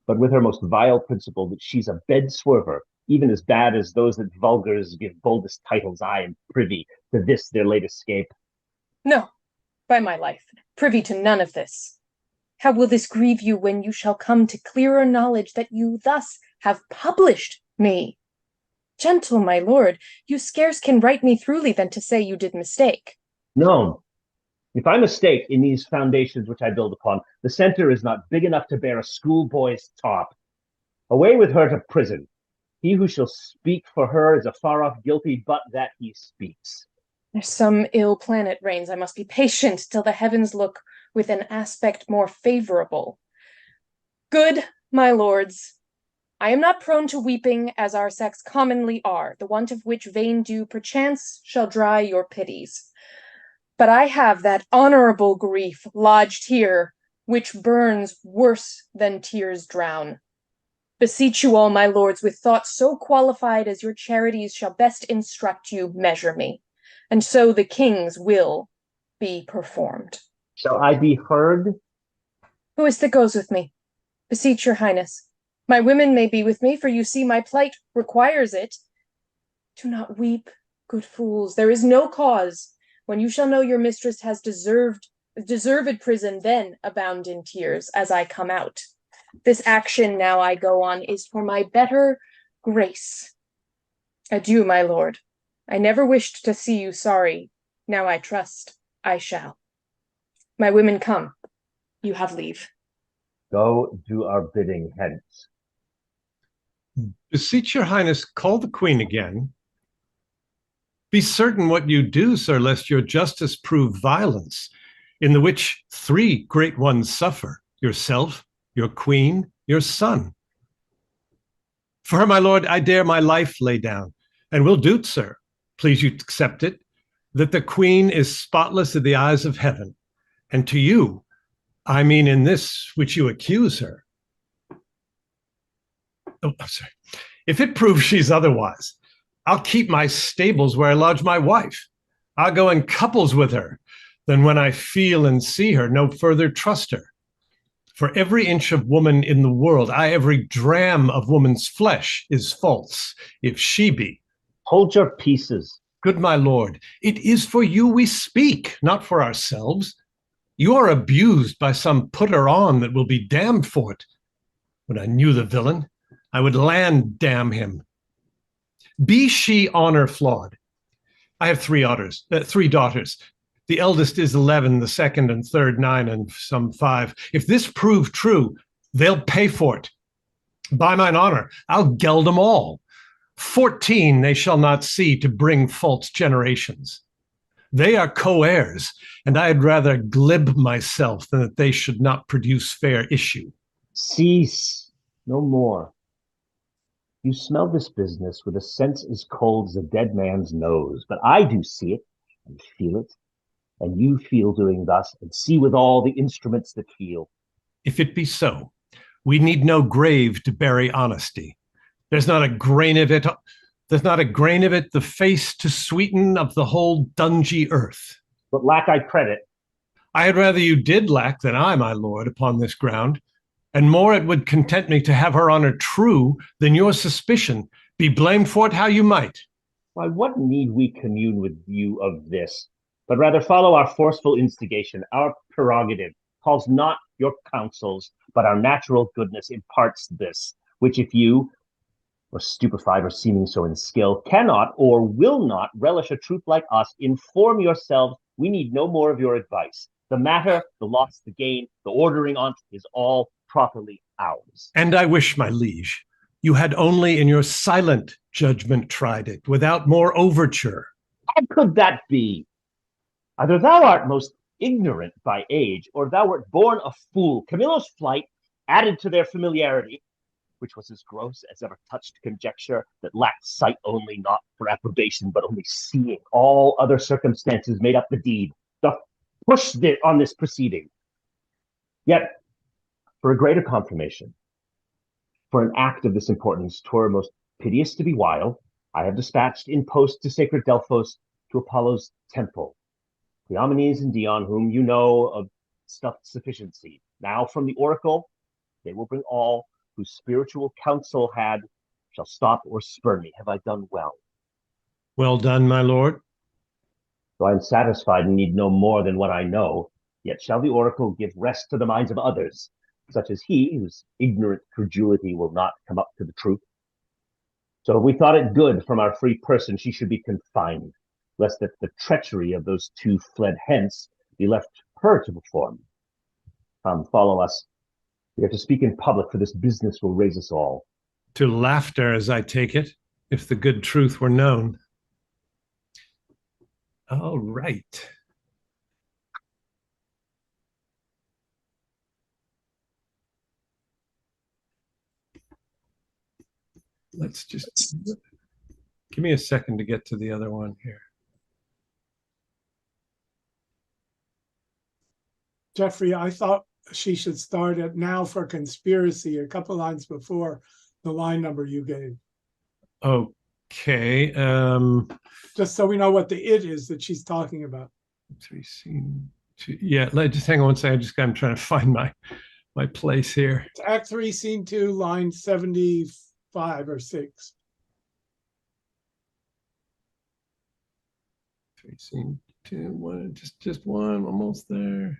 But with her most vile principle, that she's a bed swerver, even as bad as those that vulgars give boldest titles. I am privy to this their late escape. No, by my life, privy to none of this. How will this grieve you when you shall come to clearer knowledge that you thus have published me? Gentle my lord, you scarce can write me throughly than to say you did mistake. No, if I mistake in these foundations which I build upon, the center is not big enough to bear a schoolboy's top. Away with her to prison. He who shall speak for her is a far off guilty, but that he speaks. There's some ill planet reigns. I must be patient till the heavens look with an aspect more favorable. Good, my lords, I am not prone to weeping, as our sex commonly are, the want of which vain dew perchance shall dry your pities. But I have that honorable grief lodged here, which burns worse than tears drown. Beseech you all, my lords, with thoughts so qualified as your charities shall best instruct you, measure me, and so the king's will be performed. Shall I be heard? Who is that goes with me? Beseech your highness. My women may be with me, for you see my plight requires it. Do not weep, good fools. There is no cause. When you shall know your mistress has deserved prison, then abound in tears as I come out. This action now I go on is for my better grace. Adieu, my lord. I never wished to see you sorry. Now I trust I shall. My women come. You have leave. Go do our bidding hence. Beseech your highness, call the queen again. Be certain what you do, sir, lest your justice prove violence, in the which 3 great ones suffer, yourself, your queen, your son. For her, my lord, I dare my life lay down, and will do't, sir, please you accept it, that the queen is spotless in the eyes of heaven, and to you, I mean in this which you accuse her. Oh, I'm sorry. If it proves she's otherwise, I'll keep my stables where I lodge my wife. I'll go in couples with her, then when I feel and see her, no further trust her. For every inch of woman in the world, every dram of woman's flesh is false, if she be. Hold your pieces. Good my lord, it is for you we speak, not for ourselves. You are abused by some putter-on that will be damned for it. When I knew the villain, I would land damn him. Be she honor flawed. I have 3 daughters. The eldest is 11, the second and third 9, and some 5. If this prove true, they'll pay for it. By mine honor, I'll geld them all. 14 they shall not see to bring false generations. They are co-heirs, and I'd rather glib myself than that they should not produce fair issue. Cease, no more. You smell this business with a sense as cold as a dead man's nose, but I do see it and feel it, and you feel doing thus, and see with all the instruments that feel. If it be so, we need no grave to bury honesty. There's not a grain of it, the face to sweeten of the whole dungy earth. But lack I credit. I had rather you did lack than I, my lord, upon this ground. And more it would content me to have her honor true than your suspicion, be blamed for it how you might. Why, what need we commune with you of this, but rather follow our forceful instigation? Our prerogative calls not your counsels, but our natural goodness imparts this, which if you, or stupefied or seeming so in skill, cannot or will not relish a truth like us, inform yourselves, we need no more of your advice. The matter, the loss, the gain, the ordering on't is all properly ours. And I wish, my liege, you had only in your silent judgment tried it, without more overture. How could that be? Either thou art most ignorant by age, or thou wert born a fool. Camillo's flight added to their familiarity, which was as gross as ever touched conjecture, that lacked sight only, not for approbation, but only seeing. All other circumstances made up the deed, doth push on this proceeding. Yet, for a greater confirmation, for an act of this importance, 'twere most piteous to be while, I have dispatched in post to sacred Delphos, to Apollo's temple, Cleomenes and Dion, whom you know of stuffed sufficiency. Now from the oracle, they will bring all whose spiritual counsel shall stop or spurn me. Have I done well? Well done, my lord. Though I am satisfied and need no more than what I know, yet shall the oracle give rest to the minds of others, such as he, whose ignorant credulity will not come up to the truth. So if we thought it good from our free person, she should be confined, lest that the treachery of those 2 fled hence be left her to perform. Come, follow us. We are to speak in public, for this business will raise us all. To laughter, as I take it, if the good truth were known. All right. let's just give me a second to get to the other one here. Geoffrey, I thought she should start at now for conspiracy a couple lines before the line number you gave. Okay. Just so we know what the it is that she's talking about. 3 scene 2. Yeah, just hang on one second. I'm trying to find my place here. It's Act 3, Scene 2, line 75 or 6. 3 scene 2. One, just one. Almost there.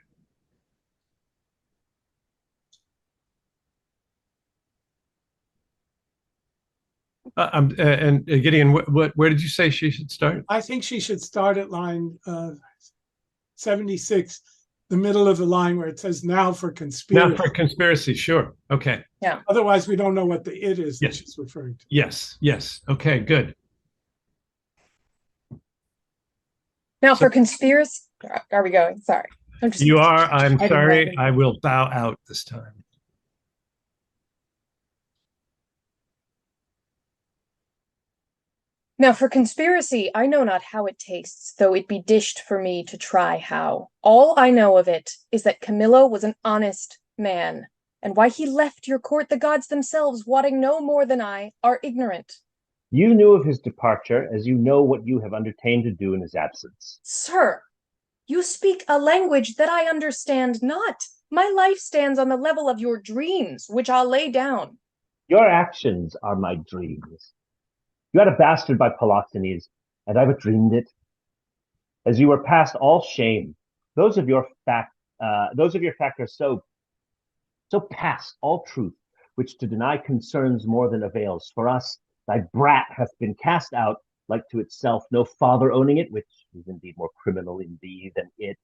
And Gideon, where did you say she should start? I think she should start at line 76, the middle of the line where it says now for conspiracy. Now for conspiracy, sure. Okay. Yeah. Otherwise, we don't know what the it is Yes. that she's referring to. Yes. Okay, good. Now for conspiracy, are we going? Sorry. You are. I'm I sorry. didn't- I will bow out this time. Now for conspiracy, I know not how it tastes, though it be dished for me to try how. All I know of it is that Camillo was an honest man, and why he left your court the gods themselves, wotting no more than I, are ignorant. You knew of his departure, as you know what you have undertaken to do in his absence. Sir, you speak a language that I understand not. My life stands on the level of your dreams, which I'll lay down. Your actions are my dreams. You had a bastard by Polixenes, and I but dreamed it. As you were past all shame, those of your fact are so past all truth, which to deny concerns more than avails. For us, thy brat hath been cast out, like to itself, no father owning it, which is indeed more criminal in thee than it.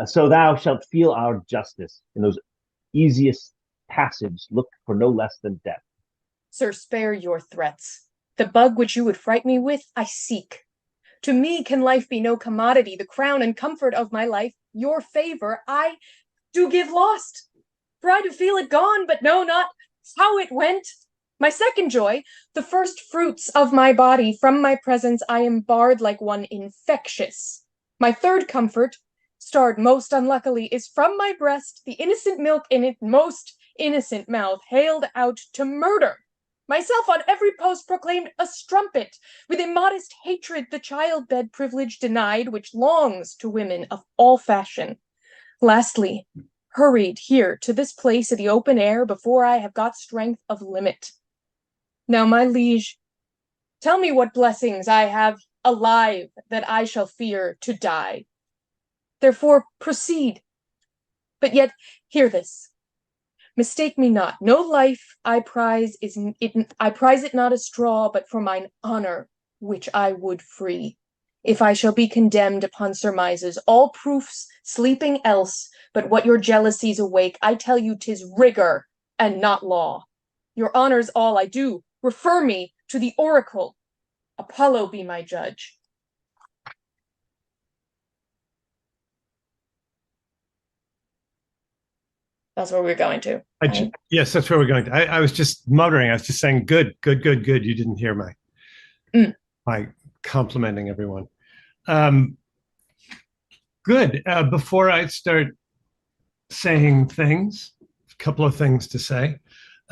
So thou shalt feel our justice in those easiest passage, look for no less than death. Sir, spare your threats. The bug which you would fright me with, I seek. To me can life be no commodity, the crown and comfort of my life, your favor, I do give lost. For I do feel it gone, but know not how it went. My second joy, the first fruits of my body, from my presence I am barred like one infectious. My third comfort, starred most unluckily, is from my breast, the innocent milk in it most innocent mouth, haled out to murder. Myself on every post proclaimed a strumpet, with immodest hatred the childbed privilege denied, which longs to women of all fashion. Lastly, hurried here to this place of the open air before I have got strength of limit. Now, my liege, tell me what blessings I have alive that I shall fear to die. Therefore, proceed. But yet, hear this. Mistake me not. No life I prize I prize it not a straw, but for mine honor, which I would free. If I shall be condemned upon surmises, all proofs sleeping else, but what your jealousies awake, I tell you 'tis rigor and not law. Your honor's all I do. Refer me to the oracle. Apollo be my judge. That's where we're going to. Right? Yes, that's where we're going to. I was just muttering. I was just saying, good. You didn't hear my complimenting everyone. Good. Before I start saying things, a couple of things to say.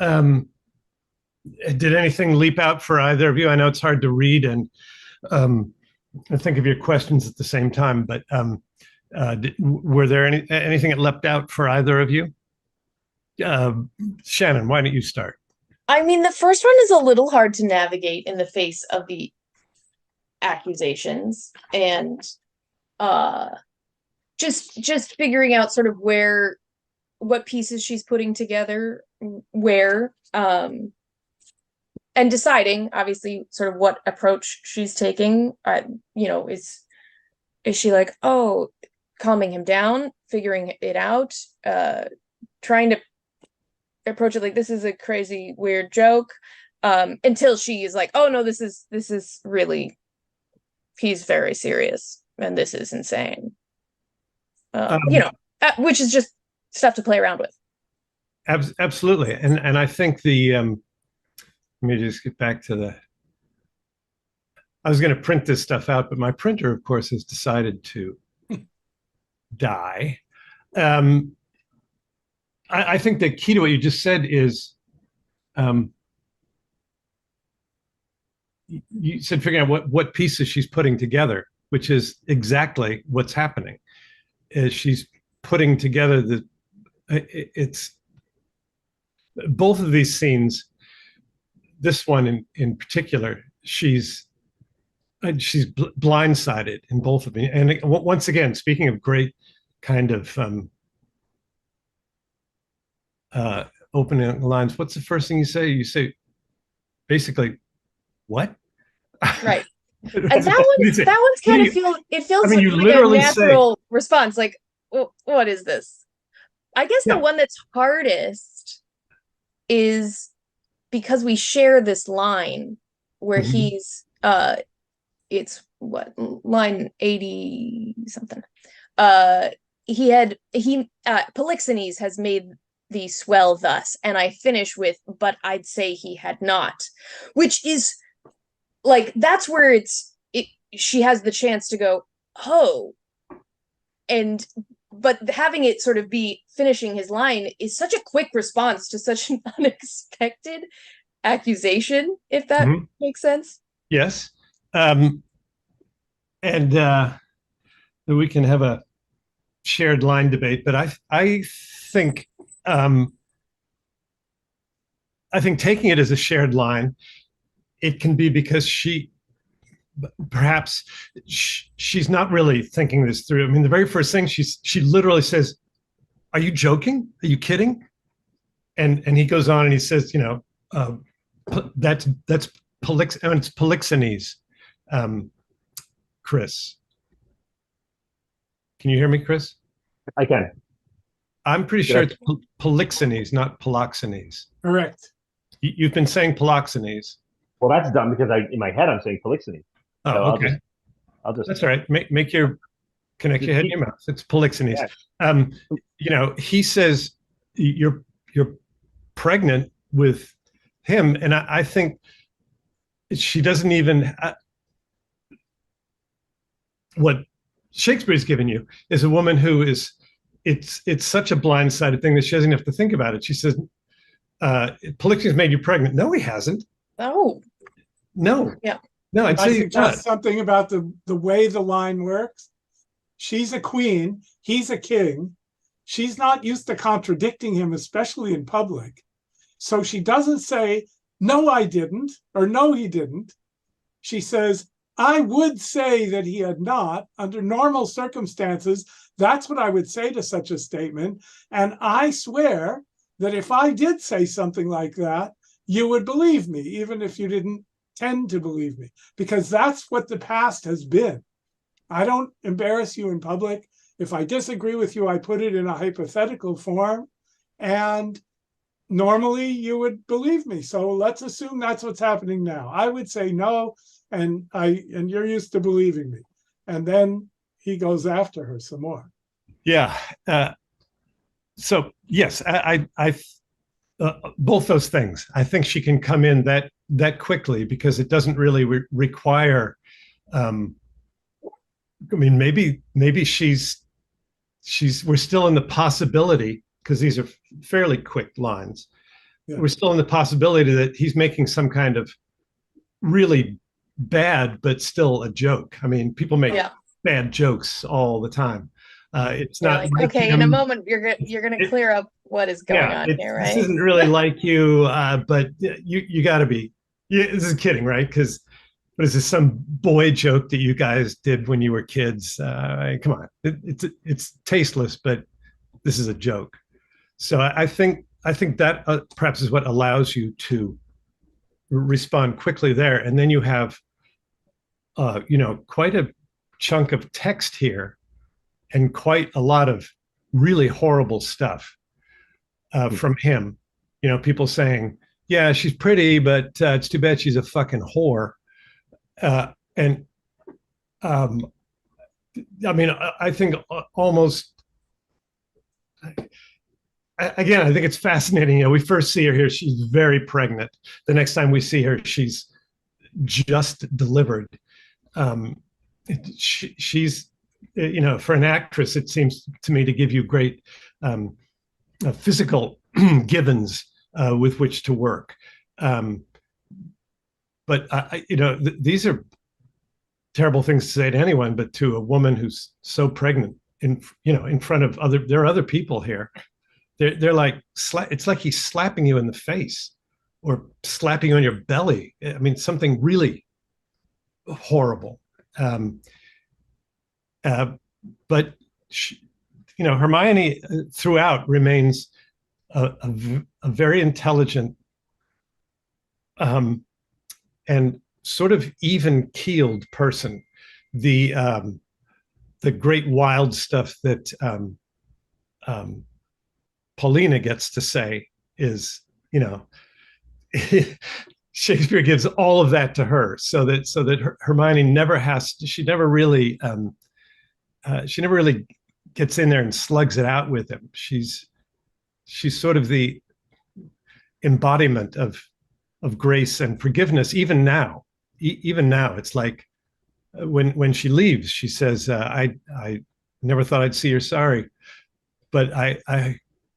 Did anything leap out for either of you? I know it's hard to read and think of your questions at the same time, but were there anything that leapt out for either of you? Shannon, why don't you start? I mean, the first one is a little hard to navigate in the face of the accusations and just figuring out sort of what pieces she's putting together where and deciding obviously sort of what approach she's taking. Is she like, oh, calming him down, figuring it out, trying to approach it like this is a crazy weird joke, until she is like, oh no, this is really, he's very serious and this is insane. Which is just stuff to play around with. Absolutely. And I think the Let me just get back to the. I was going to print this stuff out, but my printer, of course, has decided to die. I think the key to what you just said is you said figuring out what pieces she's putting together, which is exactly what's happening. Is she's putting together it's both of these scenes. This one in particular, she's blindsided in both of them. And once again, speaking of great kind of opening lines, what's the first thing you say? You say basically, what? Right. And that one's kind of feels like a natural response. Like, well, what is this? I guess the one that's hardest is because we share this line where he's it's what, line 80 something. Polixenes has made thee swell thus, and I finish with, but I'd say he had not, which is like, that's where she has the chance to go, oh, but having it sort of be finishing his line is such a quick response to such an unexpected accusation, if that makes sense. Yes. And we can have a shared line debate, but I think taking it as a shared line, it can be because perhaps she's not really thinking this through. I mean, the very first thing she literally says, "Are you joking? Are you kidding?" And he goes on and he says, that's it's Polixenes. Chris, can you hear me, Chris? I can. I'm pretty sure it's Polixenes, not Polixenes. Correct. You've been saying Polixenes. Well, that's dumb because in my head I'm saying Polixenes. Oh, so okay. I'll just. That's all right. Make your connect your head to your mouth. It's Polixenes. Yeah. He says you're pregnant with him, and I think she doesn't even. What Shakespeare's given you is a woman who is. It's such a blindsided thing that she doesn't have to think about it. She says, "Polixenes made you pregnant." No, he hasn't. Oh. No. Yeah. No, I'd say suggest something about the way the line works. She's a queen. He's a king. She's not used to contradicting him, especially in public. So she doesn't say, "No, I didn't," or "No, he didn't." She says, "I would say that he had not. Under normal circumstances, that's what I would say to such a statement. And I swear that if I did say something like that, you would believe me, even if you didn't tend to believe me, because that's what the past has been. I don't embarrass you in public. If I disagree with you, I put it in a hypothetical form, and normally you would believe me. So let's assume that's what's happening now. I would say no, and you're used to believing me." And then he goes after her some more. Yeah. So yes, I both those things. I think she can come in that quickly because it doesn't really require. I mean, maybe we're still in the possibility, because these are fairly quick lines. Yeah. We're still in the possibility that he's making some kind of really bad, but still a joke. I mean, people make bad jokes all the time. It's not like okay. In a moment, you're gonna clear up what is going on here, right? This isn't really like you, but you got to be. This is kidding, right? Because what is this, some boy joke that you guys did when you were kids? Come on, it's tasteless, but this is a joke. So I think that perhaps is what allows you to respond quickly there, and then you have quite a chunk of text here and quite a lot of really horrible stuff from him. People saying, "Yeah, she's pretty, but it's too bad she's a fucking whore." I mean, I think almost again, I think it's fascinating. You know, we first see her here; she's very pregnant. The next time we see her, she's just delivered. She's, you know, for an actress, it seems to me to give you great physical givens with which to work. But you know, these are terrible things to say to anyone, but to a woman who's so pregnant, in, you know, in front of other, there are other people here. They're like, it's like he's slapping you in the face or slapping you on your belly. I mean, something really horrible. But she, you know, Hermione throughout remains a very intelligent and sort of even-keeled person. The great wild stuff that Paulina gets to say is, you know, Shakespeare gives all of that to her, so that Hermione never has to, she never really gets in there and slugs it out with him. She's sort of the embodiment of grace and forgiveness. Even now, it's like when she leaves, she says, "I never thought I'd see her sorry, but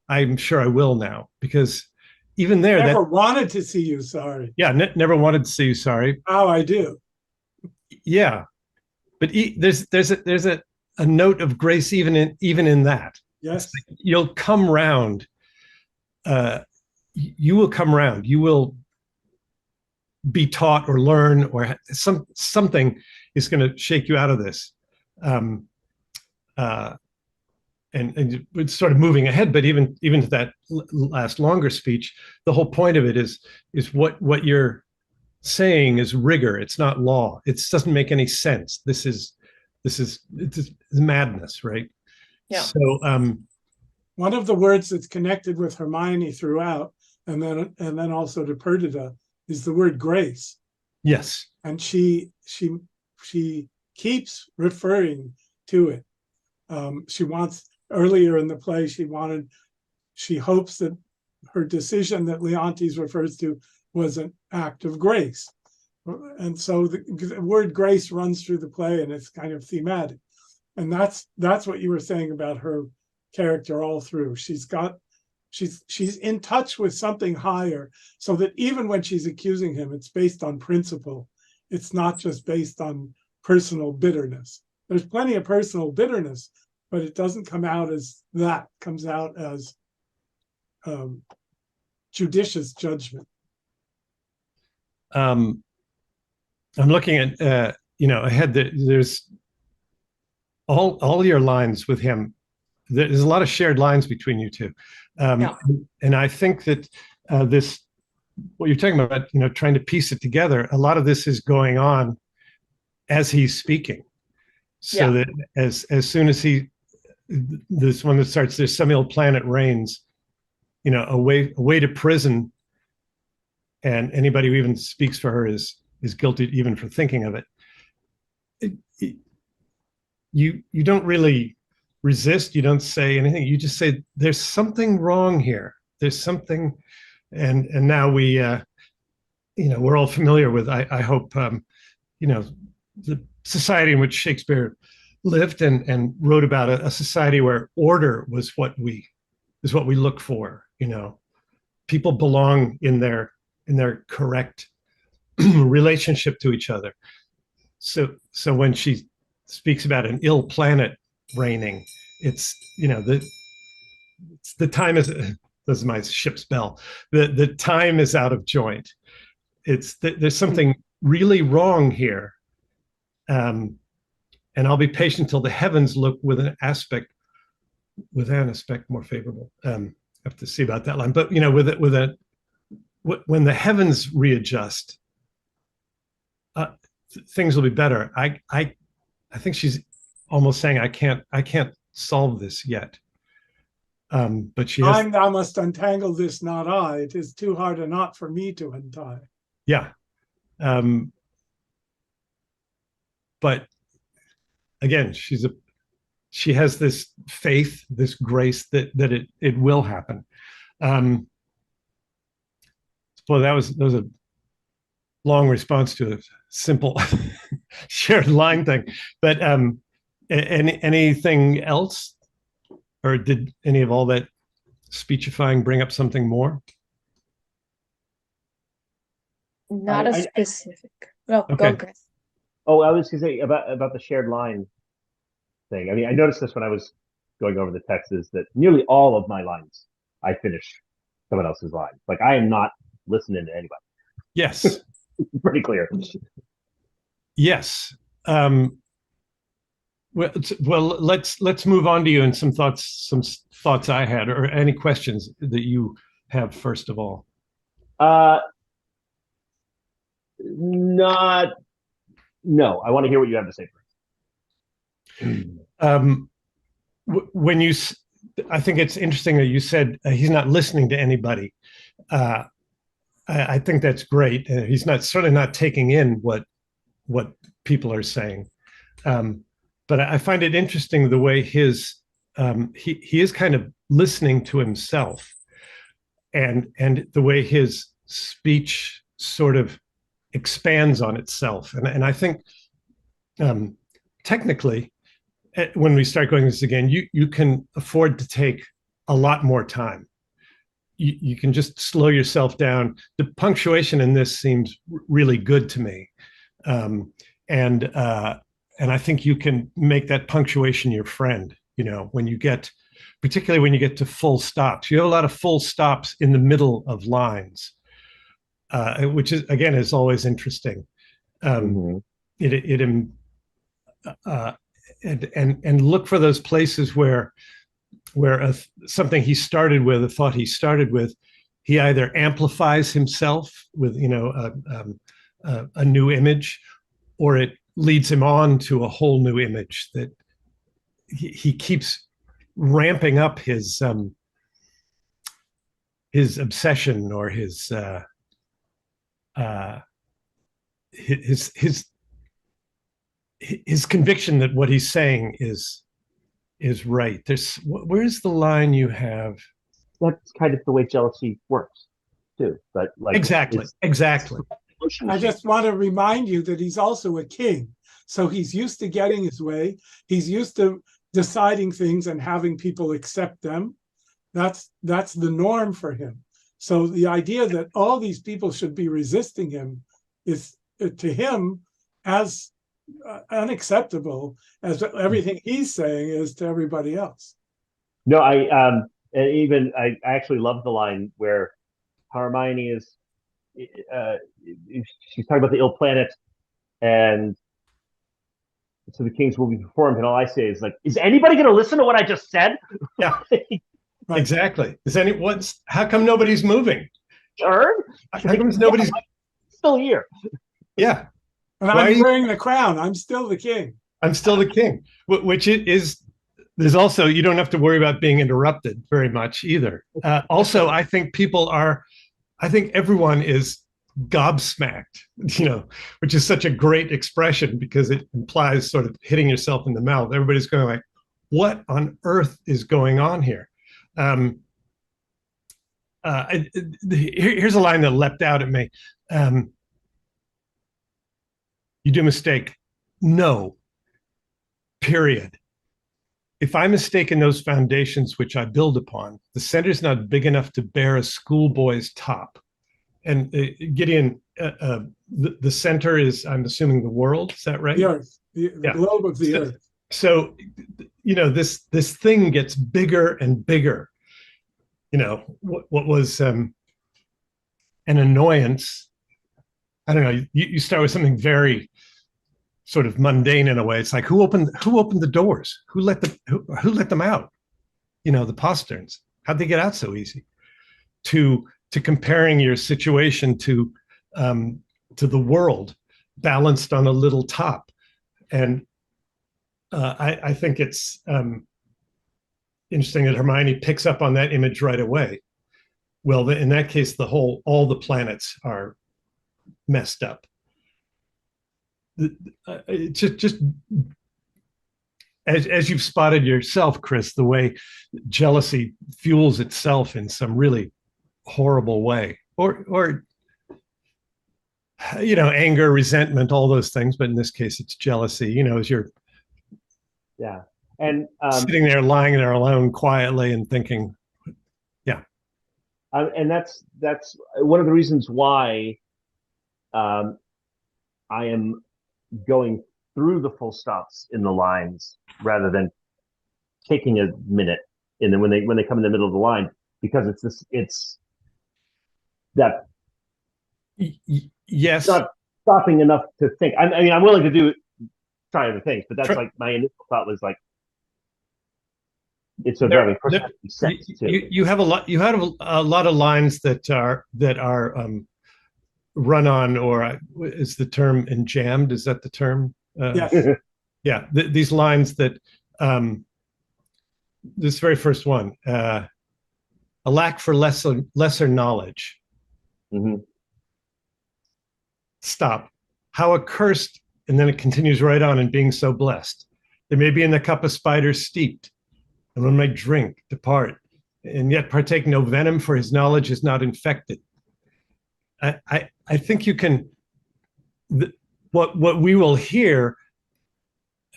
I'm sure I will now," because even there, never wanted to see you sorry. Yeah, never wanted to see you sorry. Oh, I do. Yeah, but there's a note of grace even in that. Yes, like you'll come round. You will come round. You will be taught or learn, or something is going to shake you out of this. And it's sort of moving ahead, but even to that last longer speech, the whole point of it is what you're saying is rigor. It's not law. It doesn't make any sense. This is madness, right? Yeah. So one of the words that's connected with Hermione throughout, and then also to Perdita, is the word grace. Yes. And she keeps referring to it. She wants, earlier in the play, she hopes that her decision that Leontes refers to was an act of grace. And so the word grace runs through the play, and it's kind of thematic. And that's what you were saying about her character all through. She's in touch with something higher, so that even when she's accusing him, it's based on principle. It's not just based on personal bitterness. There's plenty of personal bitterness, but it doesn't come out as that. It comes out as judicious judgment. I'm looking at ahead. There's all your lines with him. There's a lot of shared lines between you two, and I think that this, what you're talking about, trying to piece it together. A lot of this is going on as he's speaking, so that as soon as this one that starts, there's some ill planet reigns, away to prison, and anybody who even speaks for her is guilty even for thinking of it. You don't really resist. You don't say anything. You just say, there's something wrong here. There's something, and now we're all familiar with, I hope, the society in which Shakespeare lived and wrote about, a society where order was what we look for. People belong in their correct relationship to each other. So when she speaks about an ill planet reigning, it's the time is, this is my ship's bell. The time is out of joint. There's something really wrong here. And I'll be patient till the heavens look with an aspect more favorable. Have to see about that line, but when the heavens readjust, things will be better. I think she's almost saying, I can't solve this yet. But she has, Thou must untangle this, not I. It is too hard a knot for me to untie. Yeah. But again, she's she has this faith, this grace that it will happen. Well, that was a long response to a simple shared line thing. But anything else, or did any of all that speechifying bring up something more? Not a specific. Oh, Okay. go, Chris. Oh, I was going to say about the shared line thing. I mean, I noticed this when I was going over the text, is that nearly all of my lines, I finish someone else's line. Like, I am not listening to anybody. Yes. Pretty clear. Yes. Well, let's move on to you and some thoughts I had, or any questions that you have first of all. No, I want to hear what you have to say first. When you, I think it's interesting that you said he's not listening to anybody. I think that's great. He's certainly not taking in what people are saying. But I find it interesting the way he is kind of listening to himself, and the way his speech sort of expands on itself. And I think technically, when we start going this again, you can afford to take a lot more time. You can just slow yourself down. The punctuation in this seems really good to me. And I think you can make that punctuation your friend, particularly when you get to full stops. You have a lot of full stops in the middle of lines, which is always interesting. And look for those places where something he started with, a thought he started with, he either amplifies himself with a new image, or it leads him on to a whole new image that he keeps ramping up his obsession, or his conviction that what he's saying is right. Where's the line you have? That's kind of the way jealousy works too. But like, exactly. I just want to remind you that he's also a king. So he's used to getting his way. He's used to deciding things and having people accept them. That's the norm for him. So the idea that all these people should be resisting him is, to him, as unacceptable as everything he's saying is to everybody else. No, I actually love the line where Hermione is, she's talking about the ill planet, and so the kings will be performed, and all I say is like, is anybody going to listen to what I just said? Yeah, exactly. How come nobody's moving? Sure. How come nobody's still here? Yeah. And I'm wearing the crown. I'm still the king. I'm still the king, which is, there's also, you don't have to worry about being interrupted very much either. Also, I think everyone is gobsmacked, which is such a great expression because it implies sort of hitting yourself in the mouth. Everybody's going like, what on earth is going on here? Here's a line that leapt out at me. You do mistake. No. Period. If I mistake in those foundations which I build upon, the center's not big enough to bear a schoolboy's top. And Gideon, the center is, I'm assuming, the world. Is that right? The earth, the globe of the earth. So, this thing gets bigger and bigger. What was an annoyance? I don't know. You start with something very sort of mundane in a way. It's like, who opened the doors? Who let them out? The posterns. How'd they get out so easy? To comparing your situation to the world balanced on a little top, and I think it's interesting that Hermione picks up on that image right away. Well, in that case, all the planets are messed up. Just as you've spotted yourself, Chris, the way jealousy fuels itself in some really horrible way, or anger, resentment, all those things. But in this case, it's jealousy. As you're and sitting there, lying there alone, quietly, and thinking, and that's one of the reasons why I am going through the full stops in the lines rather than taking a minute, and then when they come in the middle of the line, because it's that yes, not stopping enough to think. I mean, I'm willing to try other things, but that's like my initial thought was like, it's a very personality set too. You have a lot. You have a lot of lines that are run on, or is the term enjambed? Is that the term? Yes. Yeah. These lines that this very first one, a lack for lesser knowledge. Mm-hmm. Stop. How accursed, and then it continues right on, and being so blessed. There may be in the cup of spiders steeped, and one may drink, depart, and yet partake no venom, for his knowledge is not infected. I think you can. What we will hear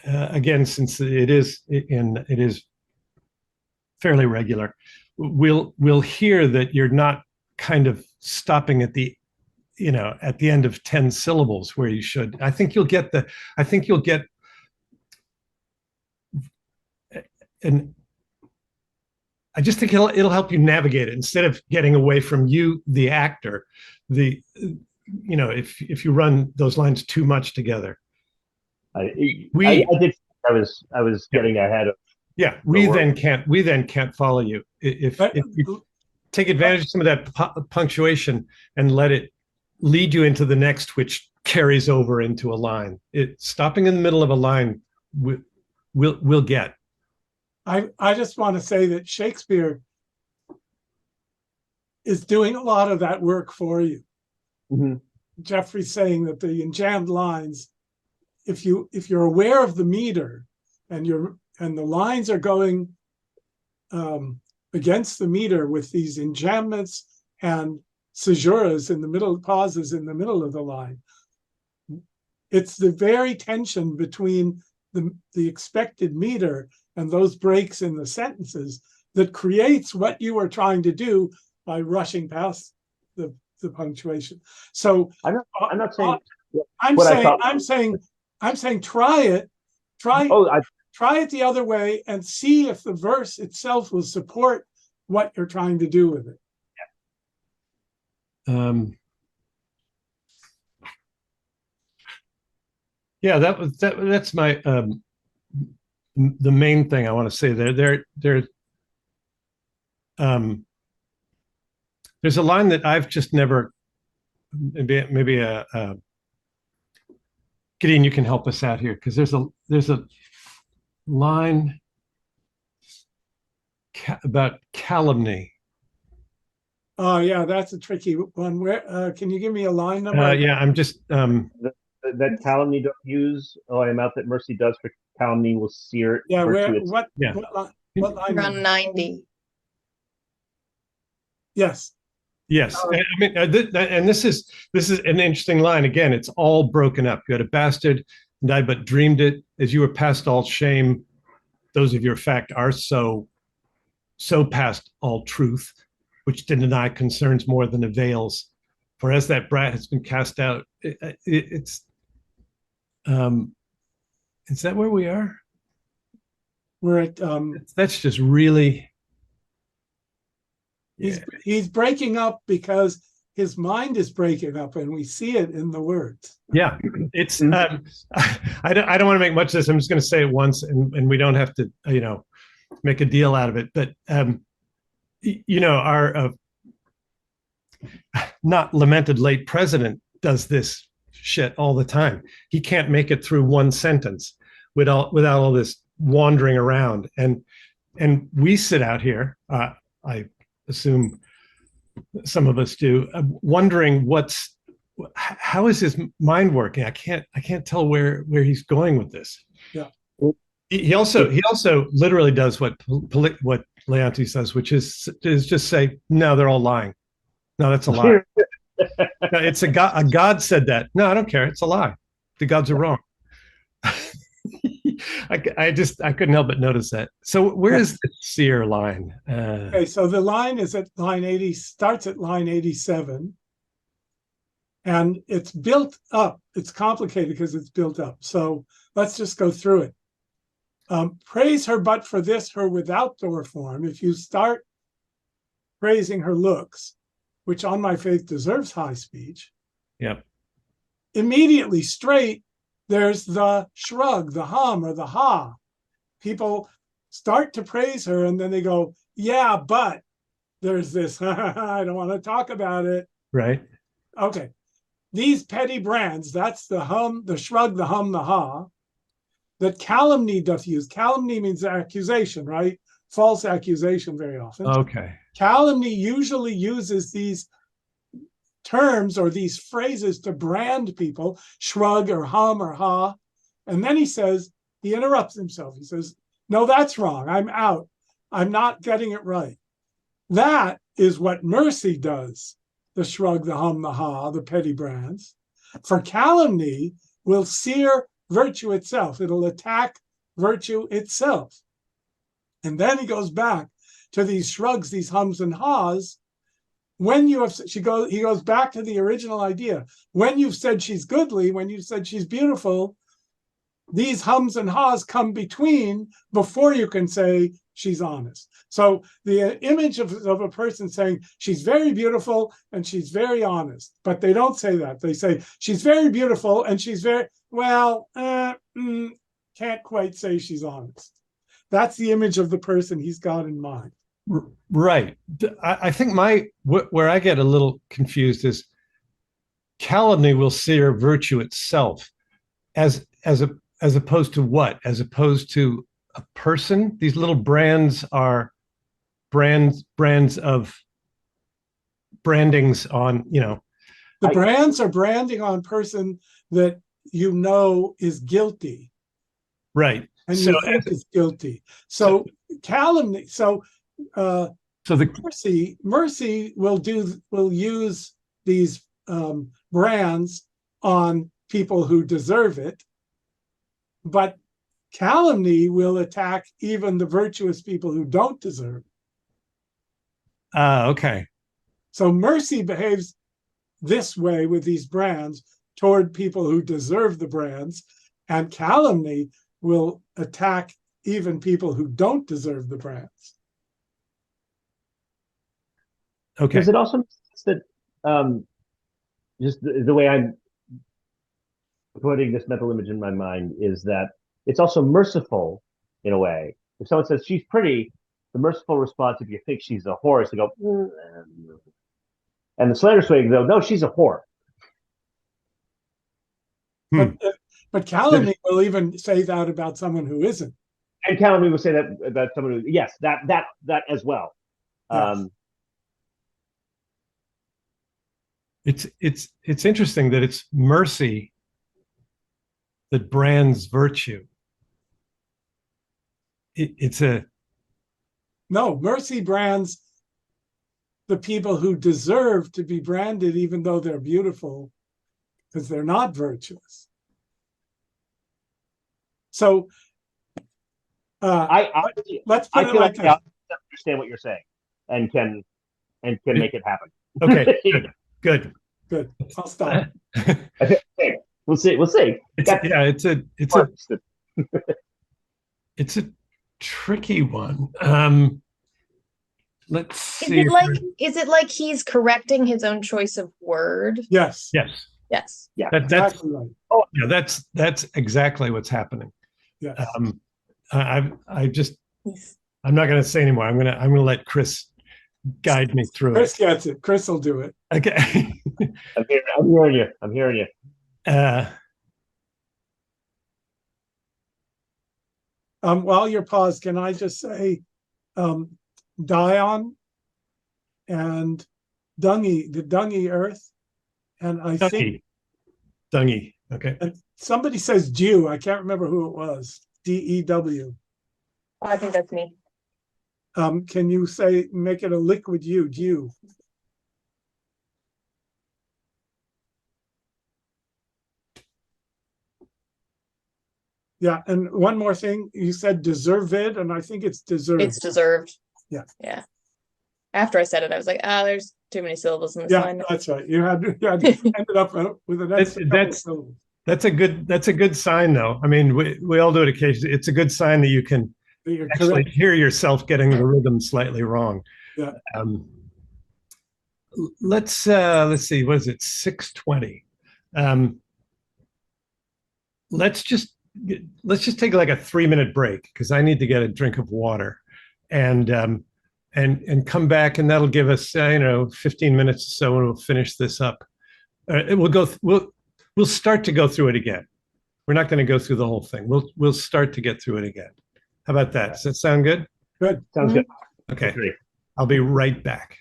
again, since it is fairly regular, we'll hear that you're not kind of stopping at the end of 10 syllables where you should. I think you'll get and I just think it'll help you navigate it instead of getting away from you, the actor. If you run those lines too much together. I did. I was getting ahead of. Yeah, we then can't follow you if you take advantage of some of that punctuation and let it lead you into the next, which carries over into a line. Stopping in the middle of a line, we'll get. I just want to say that Shakespeare is doing a lot of that work for you. Mm-hmm. Geoffrey's saying that the enjambed lines, if you're aware of the meter and the lines are going against the meter with these enjambments and caesuras in the middle, pauses in the middle of the line, it's the very tension between the expected meter and those breaks in the sentences that creates what you are trying to do by rushing past the punctuation. So I'm not saying. I'm saying try it. Try it the other way and see if the verse itself will support what you're trying to do with it. Yeah, that's my the main thing I want to say there. There's a line that I've just never. Maybe Gideon, you can help us out here, because there's a line about calumny. Oh yeah, that's a tricky one. Where can you give me a line number? Yeah, I'm just that calumny don't use. Oh, I am out that mercy does for calumny will sear. Yeah, what line? Around 90. Yes. Yes, I mean, and this is an interesting line. Again, it's all broken up. You had a bastard, and I but dreamed it. As you were past all shame, those of your fact are so past all truth, which to deny concerns more than avails. For as that brat has been cast out, it's is that where we are? We're at that's just really. He's breaking up because his mind is breaking up, and we see it in the words. Yeah, it's. I don't want to make much of this. I'm just going to say it once, and we don't have to, make a deal out of it. But our not lamented late president does this shit all the time. He can't make it through one sentence without all this wandering around, and we sit out here. I assume some of us do, wondering how is his mind working. I can't tell where he's going with this. Yeah, He also literally does what Leontes does, which is just say, no, they're all lying. No, that's a lie. No, it's a god. A god said that. No, I don't care. It's a lie. The gods are wrong. I couldn't help but notice that. So where is the seer line? Okay, so the line is at line 80, starts at line 87. And it's built up. It's complicated because it's built up. So let's just go through it. Praise her, but for this, her without door form. If you start praising her looks, which on my faith deserves high speech. Yep. Immediately straight, there's the shrug, the hum, or the ha. People start to praise her and then they go, yeah, but there's this, I don't want to talk about it. Right. Okay. These petty brands, that's the hum, the shrug, the hum, the ha, that calumny doth use. Calumny means accusation, right? False accusation very often. Okay. Calumny usually uses these terms or these phrases to brand people, shrug or hum or ha. And then he interrupts himself. He says, no, that's wrong. I'm out. I'm not getting it right. That is what mercy does. The shrug, the hum, the ha, the petty brands. For calumny will sear virtue itself. It'll attack virtue itself. And then he goes back to these shrugs, these hums and ha's. When you have, he goes back to the original idea. When you've said she's goodly, when you said she's beautiful, these hums and ha's come between before you can say she's honest. So the image of a person saying she's very beautiful and she's very honest, but they don't say that. They say she's very beautiful and she's very, can't quite say she's honest. That's the image of the person he's got in mind. Right. I think where I get a little confused is calumny will sear virtue itself as opposed to what? As opposed to a person? These little brands are brands of brandings on, The brands are branding on person that you know is guilty. Right. And you think is guilty. So calumny, mercy will use these brands on people who deserve it, but calumny will attack even the virtuous people who don't deserve it. Okay. So mercy behaves this way with these brands toward people who deserve the brands, and calumny will attack even people who don't deserve the brands. Okay. Does it also make sense that just the way I'm putting this mental image in my mind is that it's also merciful in a way. If someone says she's pretty, the merciful response, if you think she's a whore, is to go, and the slanderous way to go, no, she's a whore. But calumny will even say that about someone who isn't. And calumny will say that about someone who, yes, that as well. Yes. It's interesting that it's mercy that brands virtue. No, mercy brands the people who deserve to be branded, even though they're beautiful, because they're not virtuous. So let's put it like this. I understand what you're saying and can make it happen. Okay, good. I'll stop. We'll see. It's a tricky one. Let's see. Is it like he's correcting his own choice of word? Yes. Yeah. That's exactly right. Oh, yeah. That's exactly what's happening. Yes. I'm not going to say anymore. I'm going to let Chris guide me through Chris gets it. Chris will do it. Okay. I'm hearing you. While you're paused, can I just say Dion and Dungy, the Dungy Earth, and I think Dungy. Okay. and somebody says Jew. I can't remember who it was. D-E-W. I think that's me. Can you make it a liquid U, dew? Yeah, and one more thing, you said deserved, and I think it's deserved. It's deserved. Yeah. Yeah. After I said it, I was like, there's too many syllables in this Yeah, line. that's right. You had ended up with an extra couple of syllables. That's a good sign, though. I mean, we all do it occasionally. It's a good sign that you can actually hear yourself getting the rhythm slightly wrong. Yeah. Let's see. What is it? 6:20. Let's just take like a 3-minute break because I need to get a drink of water, and come back, and that'll give us 15 minutes or so, and we'll finish this up. We'll start to go through it again. We're not going to go through the whole thing. We'll start to get through it again. How about that? Does that sound good? Good. Sounds good. Okay. Great. I'll be right back.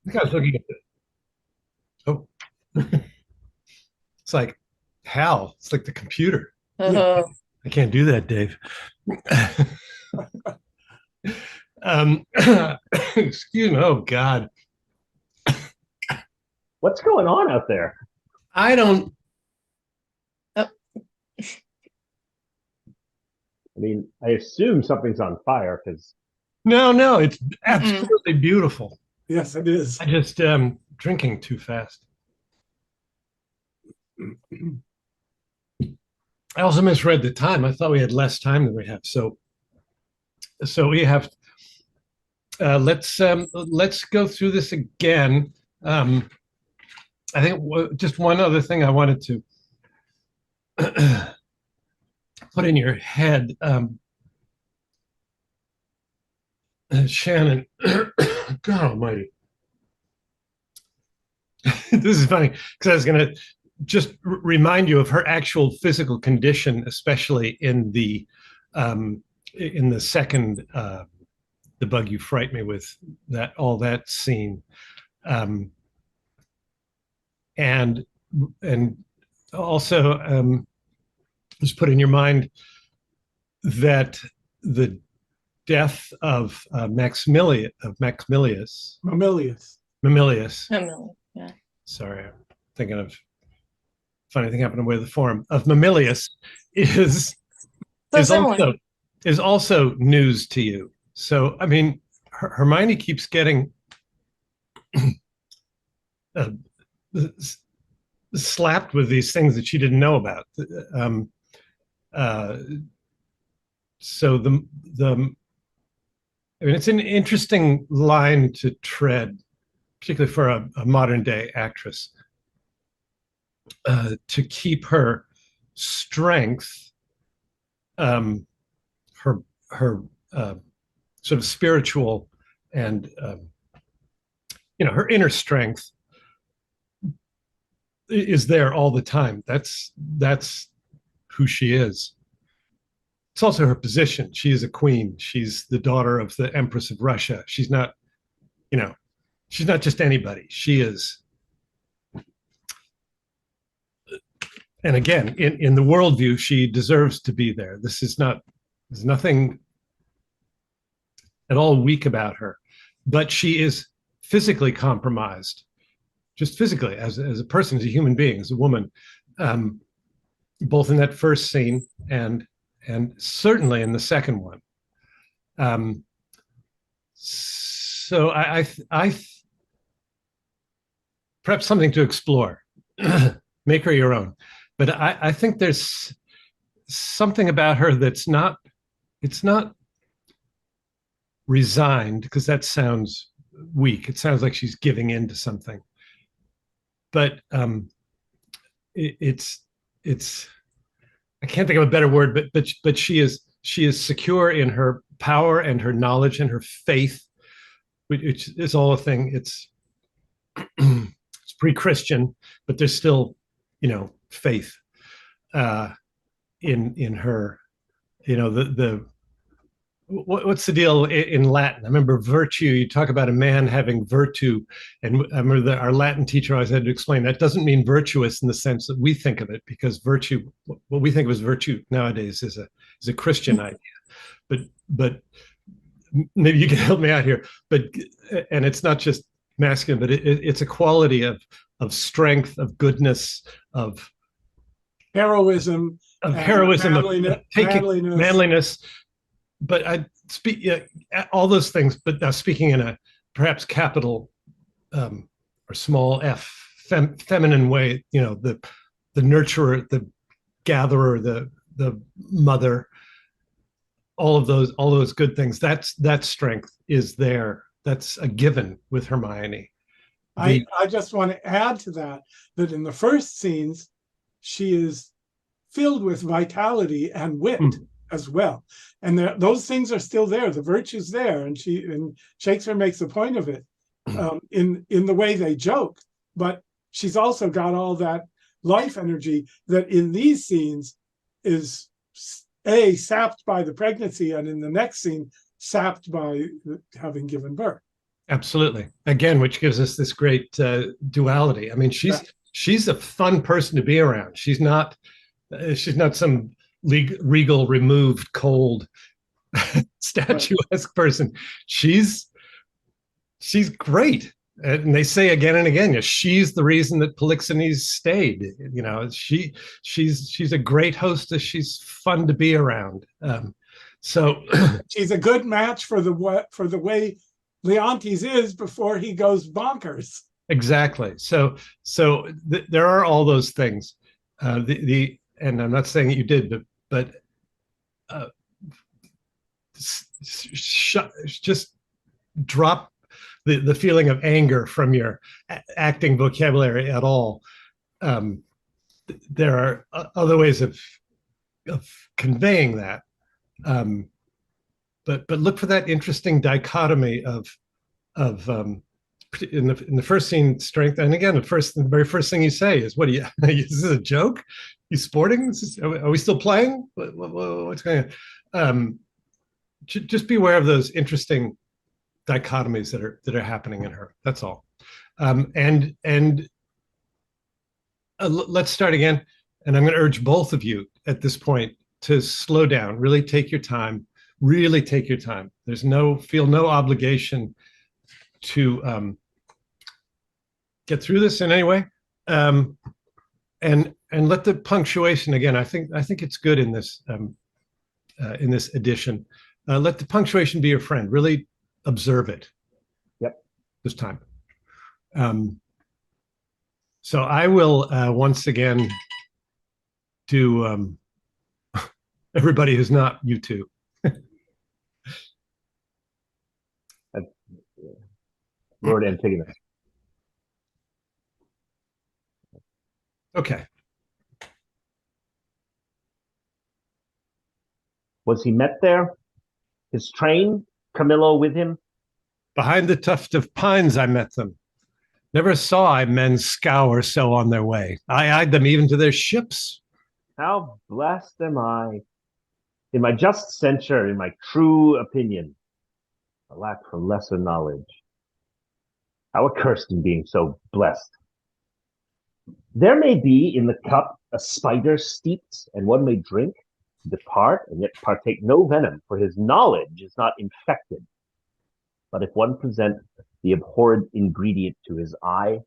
I think I was looking at this. Oh, it's like HAL. It's like the computer. I can't do that, Dave. Excuse me. Oh God. What's going on out there? I don't. I mean, I assume something's on fire because. No, it's absolutely beautiful. Yes, it is. I just drinking too fast. I also misread the time. I thought we had less time than we have. So we have. Let's go through this again. I think just one other thing I wanted to put in your head, Shannon. God Almighty. This is funny because I was going to just remind you of her actual physical condition, especially in the second "The Bug You Fright Me With," that scene, and also just put in your mind that the death of Mamilius. Yeah. Sorry, I'm thinking of funny thing happened with the forum of Mamilius is also news to you. So I mean, Hermione keeps getting slapped with these things that she didn't know about. So I mean, it's an interesting line to tread, particularly for a modern day actress, to keep her strength, her sort of spiritual and her inner strength is there all the time. That's who she is. It's also her position. She is a queen. She's the daughter of the Empress of Russia. She's not, she's not just anybody. She is. And again, in the worldview, she deserves to be there. There's nothing at all weak about her, but she is physically compromised, just physically as a person, as a human being, as a woman, both in that first scene and certainly in the second one. So perhaps something to explore. Make her your own. But I think there's something about her that's not, it's not resigned, because that sounds weak. It sounds like she's giving in to something. But it's I can't think of a better word, but she is secure in her power and her knowledge and her faith, which is all a thing. It's it's pre-Christian, but there's still, faith in her. What's the deal in Latin? I remember virtue. You talk about a man having virtue, and I remember that our Latin teacher always had to explain that doesn't mean virtuous in the sense that we think of it, because virtue, what we think of as virtue nowadays, is a Christian idea. But maybe you can help me out here. And it's not just masculine, but it's a quality of strength, of goodness, of heroism, of manliness. But I speak all those things, but now speaking in a perhaps capital or small f, feminine way, the nurturer, the gatherer, the mother, all of those good things. That strength is there. That's a given with Hermione. I just want to add to that in the first scenes, she is filled with vitality and wit as well. And those things are still there. The virtue's there. And Shakespeare makes a point of it in the way they joke. But she's also got all that life energy that in these scenes is sapped by the pregnancy, and in the next scene, sapped by having given birth. Absolutely. Again, which gives us this great duality. I mean, she's a fun person to be around. She's not some regal, removed, cold, statuesque person. She's great. And they say again and again, she's the reason that Polixenes stayed. She's a great hostess. She's fun to be around. So she's a good match for the way Leontes is before he goes bonkers. Exactly. So there are all those things. And I'm not saying that you did, but just drop the feeling of anger from your acting vocabulary at all. There are other ways of conveying that. But look for that interesting dichotomy of in the first scene, strength, and again the very first thing you say is, "What are you? Is this a joke? You sporting? Are we still playing? What's going on?" Just be aware of those interesting dichotomies that are happening in her. That's all. Let's start again. And I'm going to urge both of you at this point to slow down. Really take your time. Really take your time. Feel no obligation to get through this in any way. And let the punctuation, again, I think it's good in this edition. Let the punctuation be your friend. Really observe it. Yep. This time. So I will once again do everybody who's not you two. Lord Antigonus. Okay. Was he met there? His train, Camillo with him? Behind the tuft of pines I met them. Never saw I men scour so on their way. I eyed them even to their ships. How blessed am I, in my just censure, in my true opinion, a lack for lesser knowledge. How accursed in being so blessed. There may be in the cup a spider steeped, and one may drink, depart, and yet partake no venom, for his knowledge is not infected. But if one present the abhorred ingredient to his eye,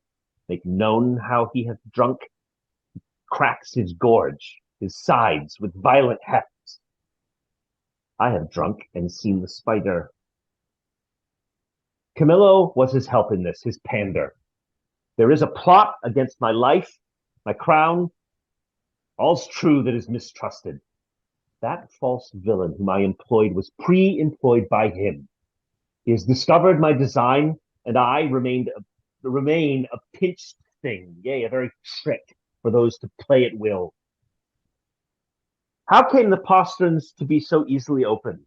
make known how he hath drunk, he cracks his gorge, his sides with violent hefts. I have drunk and seen the spider. Camillo was his help in this, his pander. There is a plot against my life, my crown. All's true that is mistrusted. That false villain whom I employed was pre-employed by him. He has discovered my design, and I remain a pinched thing, yea, a very trick for those to play at will. How came the posterns to be so easily opened?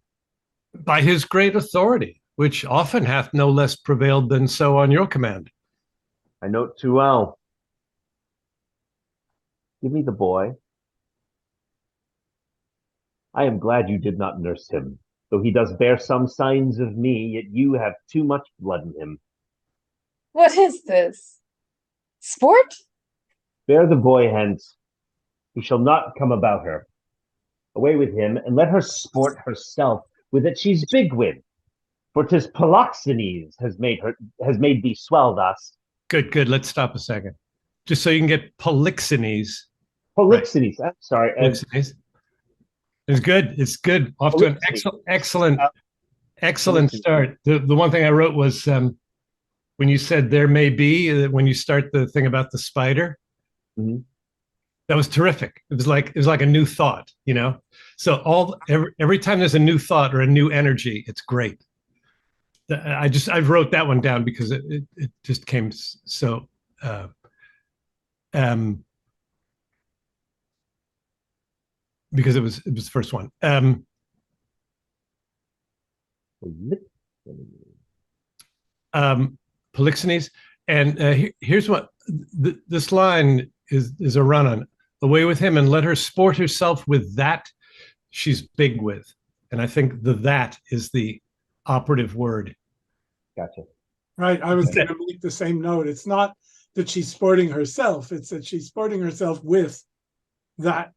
By his great authority, which often hath no less prevailed than so on your command. I note too well. Give me the boy. I am glad you did not nurse him, though he does bear some signs of me, yet you have too much blood in him. What is this? Sport? Bear the boy hence. He shall not come about her. Away with him, and let her sport herself with that she's big with. For 'tis Polixenes has made thee swell thus. Good. Let's stop a second. Just so you can get Polixenes. Polixenes, right. I'm sorry. Polixenes. It's good. It's good. Off to an excellent start. The one thing I wrote was when you said there may be, when you start the thing about the spider, that was terrific. It was like a new thought, you know? So every time there's a new thought or a new energy, it's great. I wrote that one down because it just came so because it was the first one. Polixenes, and here's what this line is a run on. Away with him, and let her sport herself with that she's big with. And I think that is the operative word. Gotcha. Right. I was going to make the same note. It's not that she's sporting herself. It's that she's sporting herself with that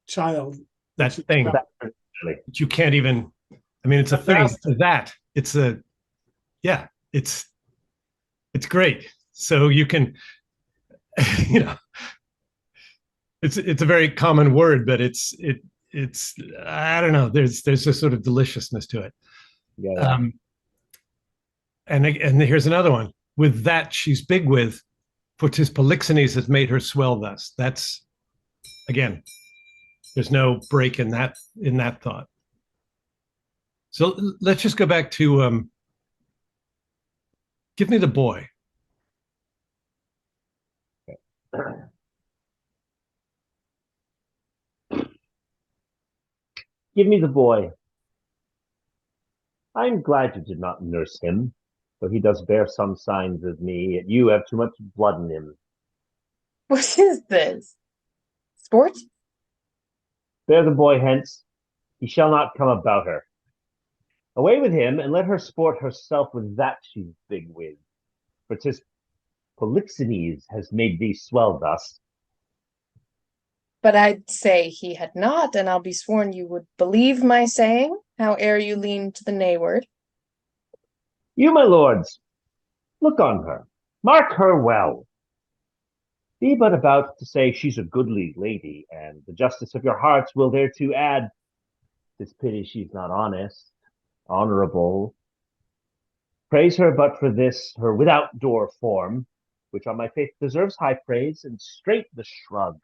child. That thing that you can't even, I mean, it's a thing. It's great. So you can, you know, it's a very common word, but it's I don't know. There's a sort of deliciousness to it. Yeah. And here's another one. With that she's big with, for 'tis Polixenes has made her swell thus. That's, again, there's no break in that thought. So let's just go back to give me the boy. Give me the boy. I am glad you did not nurse him, though he does bear some signs of me, yet you have too much blood in him. What is this? Sport? Bear the boy hence. He shall not come about her. Away with him, and let her sport herself with that she's big with. For 'tis Polixenes has made thee swell thus. But I'd say he had not, and I'll be sworn you would believe my saying, howe'er you lean to the nayward. You, my lords, look on her, mark her well. Be but about to say she's a goodly lady, and the justice of your hearts will thereto add, 'tis pity she's not honest, honorable. Praise her but for this, her without-door form, which on my faith deserves high praise, and straight the shrug.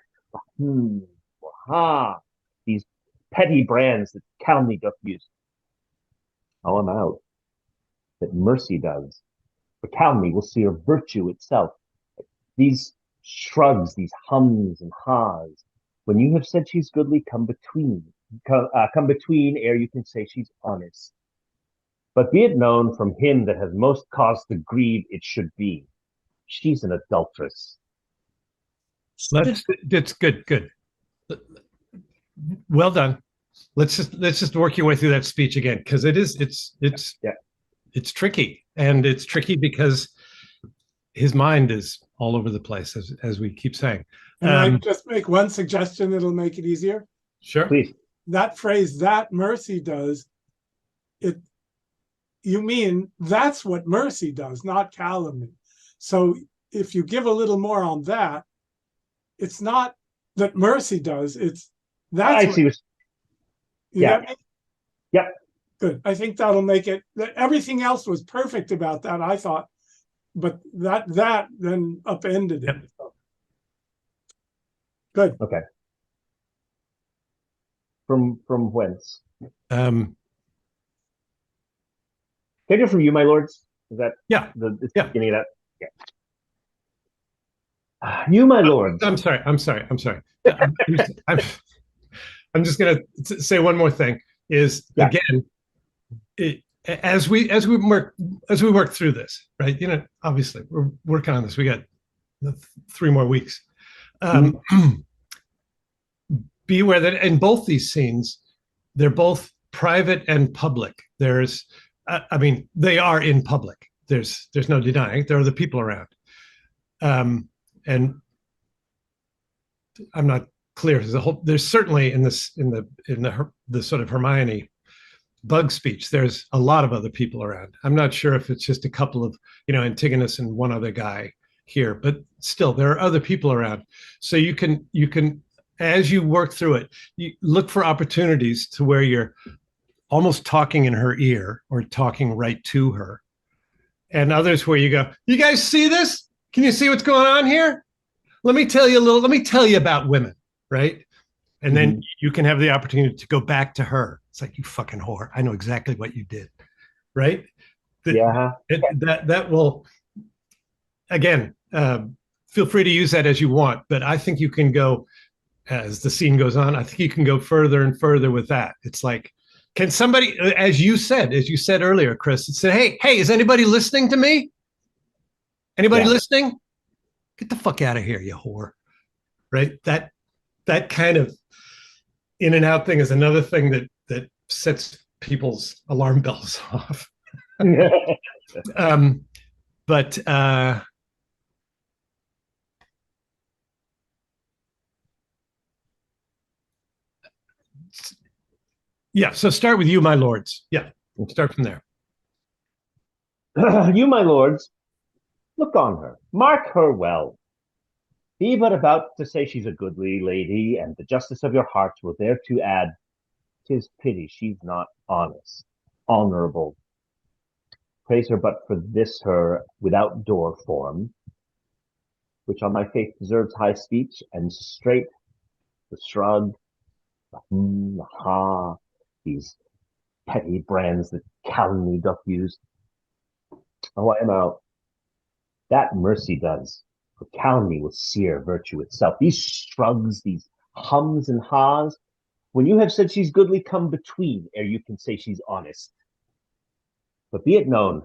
These petty brands that calumny doth use. Call them out, that mercy does. For calumny will see her virtue itself. These shrugs, these hums and ha's, when you have said she's goodly, come between ere you can say she's honest. But be it known from him that has most cause to grieve it should be, she's an adulteress. It's good. Well done. Let's just work your way through that speech again, because it's tricky, and it's tricky because his mind is all over the place, as we keep saying. And I just make one suggestion that'll make it easier. Sure. Please. That phrase, that mercy does, you mean that's what mercy does, not calumny. So if you give a little more on that, it's not that mercy does, it's that's I see what you yeah. get me? Yep. Good. I think that'll make it. Everything else was perfect about that, I thought, but that then upended it. Yep. So. Good. Okay. From whence? Um, Can I go from you, my lords? Is that yeah. the beginning of that? Yeah. You, my lords. I'm sorry. I'm just going to say one more thing. Again, as we work through this, right? You know, obviously we're working on this. We got 3 more weeks. Be aware that in both these scenes, they're both private and public. There's, I mean, they are in public. There's no denying there are the people around. And I'm not clear. There's certainly in the sort of Hermione bug speech, there's a lot of other people around. I'm not sure if it's just a couple of, you know, Antigonus and one other guy here, but still there are other people around. So you can, as you work through it, you look for opportunities to where you're almost talking in her ear or talking right to her, and others where you go, you guys see this? Can you see what's going on here? Let me tell you about women, right? And then you can have the opportunity to go back to her. It's like, you fucking whore. I know exactly what you did, right? That will, again, feel free to use that as you want, but I think you can go, as the scene goes on, I think you can go further and further with that. It's like, can somebody, as you said earlier, Chris, it said, hey, is anybody listening to me? Anybody listening? Get the fuck out of here, you whore. Right? That kind of in and out thing is another thing that sets people's alarm bells off. But yeah, so start with you, my lords. Yeah, we'll start from there. You, my lords, look on her, mark her well. Be but about to say she's a goodly lady, and the justice of your hearts will there to add, 'tis pity she's not honest, honorable. Praise her but for this her without door form, which on my faith deserves high speech, and straight the shrug, the ha, these petty brands that calumny doth use. Oh, I am out. That mercy does, for calumny will sear virtue itself. These shrugs, these hums and ha's, when you have said she's goodly, come between, ere you can say she's honest. But be it known,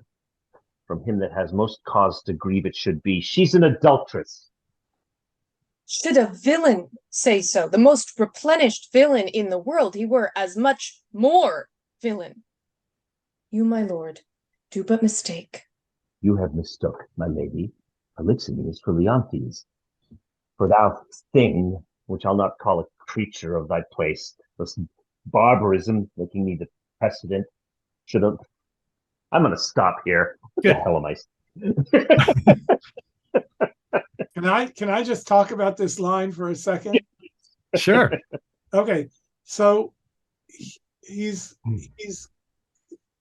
from him that has most cause to grieve it should be, she's an adulteress. Should a villain say so, the most replenished villain in the world, he were as much more villain. You, my lord, do but mistake. You have mistook, my lady. Polixenes is for Leontes. For thou thing, which I'll not call a creature of thy place, this barbarism making me the precedent, should have. I'm going to stop here. What the hell am I? Can I just talk about this line for a second? Sure. Okay, so he's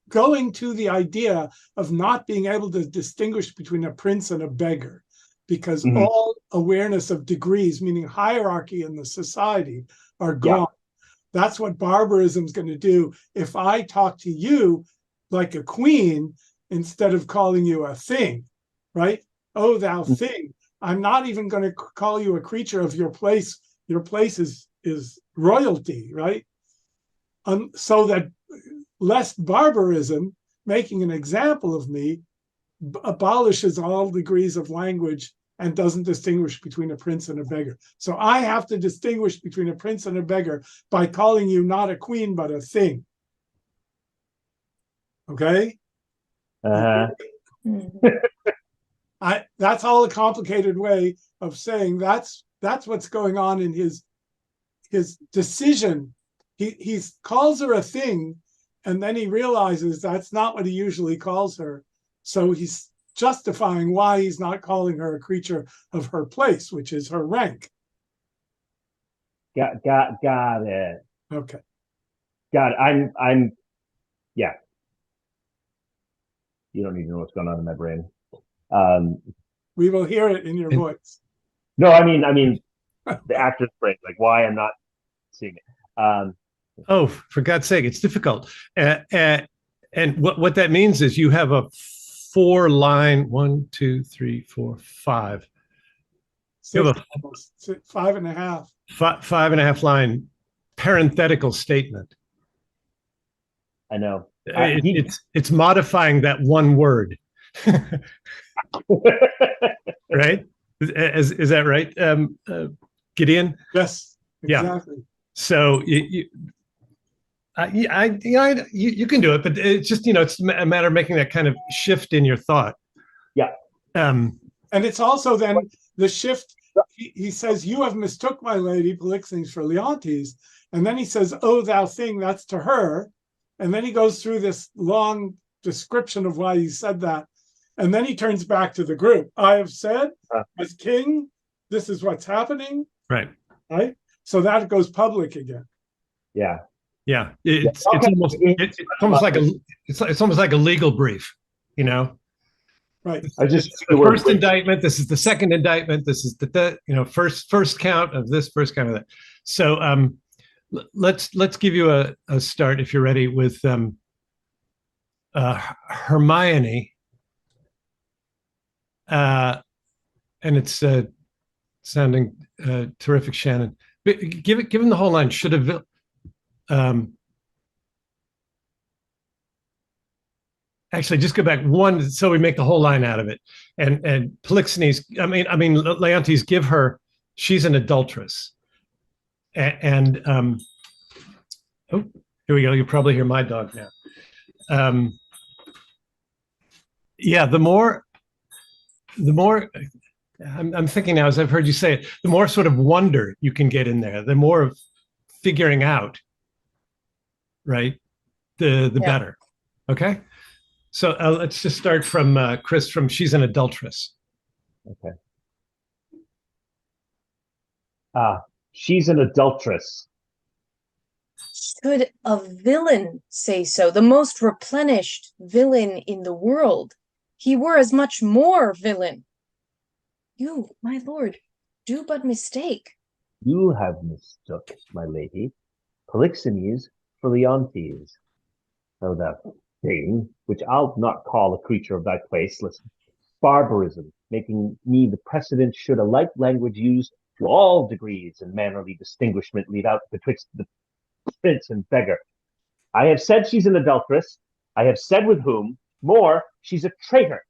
going to the idea of not being able to distinguish between a prince and a beggar, because all awareness of degrees, meaning hierarchy in the society, are gone. That's what barbarism is going to do. If I talk to you like a queen instead of calling you a thing, right? Oh, thou thing. I'm not even going to call you a creature of your place. Your place is royalty, right? So that lest barbarism, making an example of me, abolishes all degrees of language and doesn't distinguish between a prince and a beggar. So I have to distinguish between a prince and a beggar by calling you not a queen, but a thing. Okay? That's all a complicated way of saying that's what's going on in his decision. He calls her a thing, and then he realizes that's not what he usually calls her. So he's justifying why he's not calling her a creature of her place, which is her rank. Got it. Okay. Got it. Yeah. You don't need to know what's going on in my brain. Um, We will hear it in your voice. no, I mean, the actor's brain, like why I'm not seeing it. Oh, for God's sake, it's difficult. And what that means is you have a 4-line, 1, 2, 3, 4, 5. You have a 5.5. 5.5 line parenthetical statement. I know. It's modifying that one word. Right? Is that right, Gideon? Yes, exactly. Yeah. So you can do it, but it's just, it's a matter of making that kind of shift in your thought. Yeah. And it's also then the shift. He says, "You have mistook my lady Polixenes for Leontes," and then he says, "Oh, thou thing," that's to her, and then he goes through this long description of why he said that, and then he turns back to the group. "I have said, as king, this is what's happening." Right. Right. So that goes public again. Yeah. Yeah. It's almost like a legal brief, Right. I just the first indictment. This is the second indictment. This is the first count of this, first count of that. So let's give you a start if you're ready with Hermione, and it's sounding terrific, Shannon. Give him the whole line. Should have. Actually, just go back one, so we make the whole line out of it. And Polixenes, Leontes, give her. She's an adulteress. And oh, here we go. You probably hear my dog now. Yeah, the more I'm thinking now, as I've heard you say it, the more sort of wonder you can get in there, the more of figuring out, right? The better. Okay. So let's just start from Chris, from She's an Adulteress. Okay. She's an adulteress. Should a villain say so, the most replenished villain in the world, he were as much more villain. You, my lord, do but mistake. You have mistook, my lady, Polixenes for Leontes. So the thing, which I'll not call a creature of thy placeless barbarism, making me the precedent should a like language use to all degrees and mannerly distinguishment leave out betwixt the prince and beggar. I have said she's an adulteress. I have said with whom. More, she's a traitor,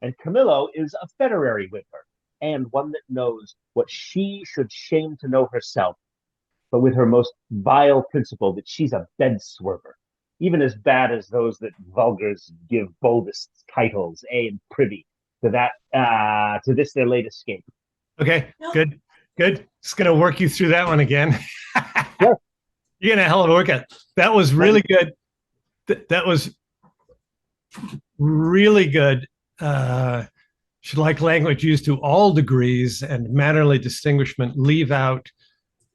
and Camillo is a federary with her, and one that knows what she should shame to know herself, but with her most vile principle that she's a bed swerver, even as bad as those that vulgars give boldest titles, and privy to that, to this their late escape. Okay, good. Just gonna work you through that one again. Sure. You're gonna hell of a workout. That was really good. That was really good. Should like language used to all degrees and mannerly distinguishment leave out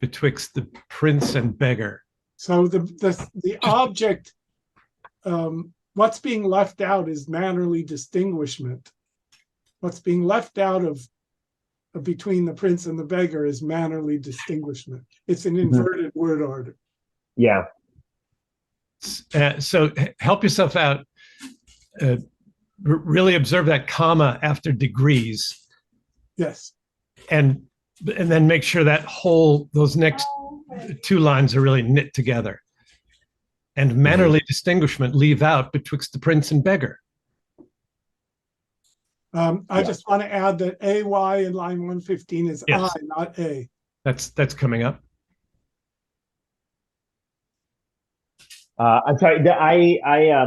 betwixt the prince and beggar. So the object, what's being left out is mannerly distinguishment. What's being left out of between the prince and the beggar is mannerly distinguishment. It's an inverted word order. Yeah. So help yourself out. Really observe that comma after degrees. Yes. And then make sure that those next two lines are really knit together. And mannerly distinguishment leave out betwixt the prince and beggar. I just want to add that AY in line 115 is yes. I, not A. That's coming up. I'm sorry. I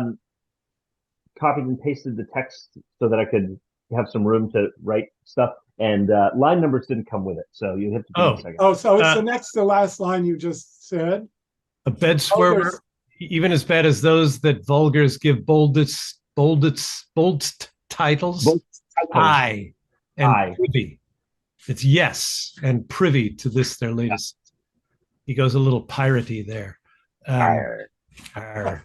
copied and pasted the text so that I could have some room to write stuff, and line numbers didn't come with it, so you have to give me a second. Oh, so it's the next to last line you just said. A bed swerver, even as bad as those that vulgars give boldest titles. I and privy. It's yes and privy to this their latest. He goes a little piratey there. Arr.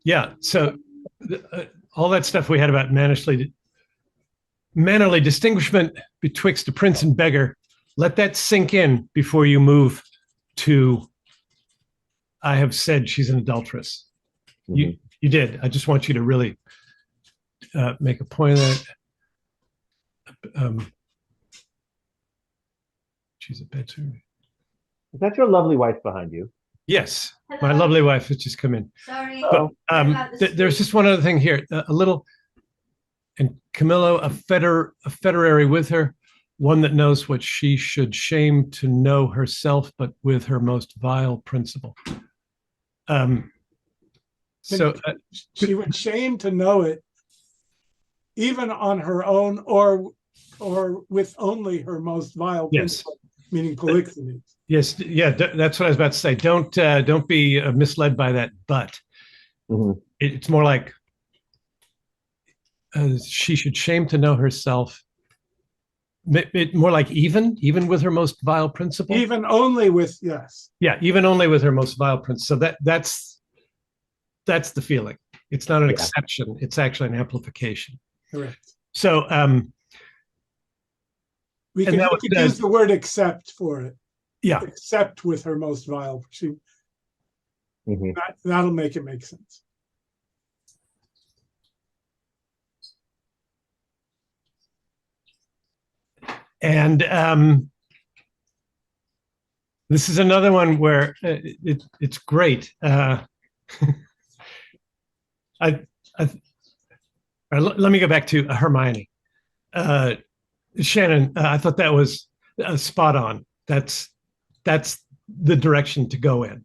Yeah, so all that stuff we had about mannerly distinguishment betwixt a prince and beggar, let that sink in before you move to I have said she's an adulteress. Mm-hmm. You did. I just want you to really make a point of that. She's a bed servant. Is that your lovely wife behind you? Yes, hello. My lovely wife has just come in. Sorry. But there's just one other thing here. A little, and Camillo, a federary with her, one that knows what she should shame to know herself, but with her most vile principle. So she would shame to know it, even on her own, or with only her most vile principle, meaning Polixenes. Yes, yeah, that's what I was about to say. Don't be misled by that. But it's more like she should shame to know herself. More like even with her most vile principle. Even only with even only with her most vile principle. So that's the feeling. It's not an exception. It's actually an amplification. Correct. So we could use the word "except" for it. Yeah. Except with her most vile. That'll make it make sense. And this is another one where it's great. Let me go back to Hermione. Shannon, I thought that was spot on. That's the direction to go in.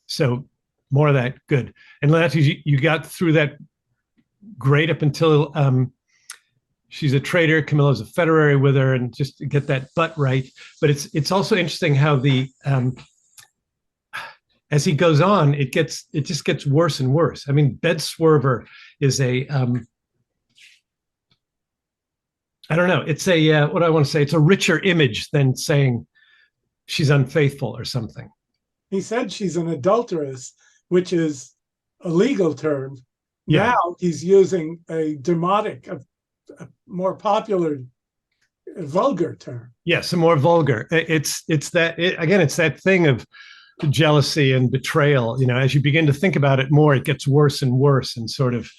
So more of that, good. And Leontes, you got through that great up until she's a traitor. Camillo's a federary with her, and just to get that butt right. But it's also interesting how the as he goes on, it just gets worse and worse. I mean, bed swerver is a I don't know. It's a what do I want to say? It's a richer image than saying she's unfaithful or something. He said she's an adulteress, which is a legal term. Yeah. Now he's using a demotic, a more popular, vulgar term. Yes, a more vulgar. It's that again. It's that thing of jealousy and betrayal. You know, as you begin to think about it more, it gets worse and worse and sort of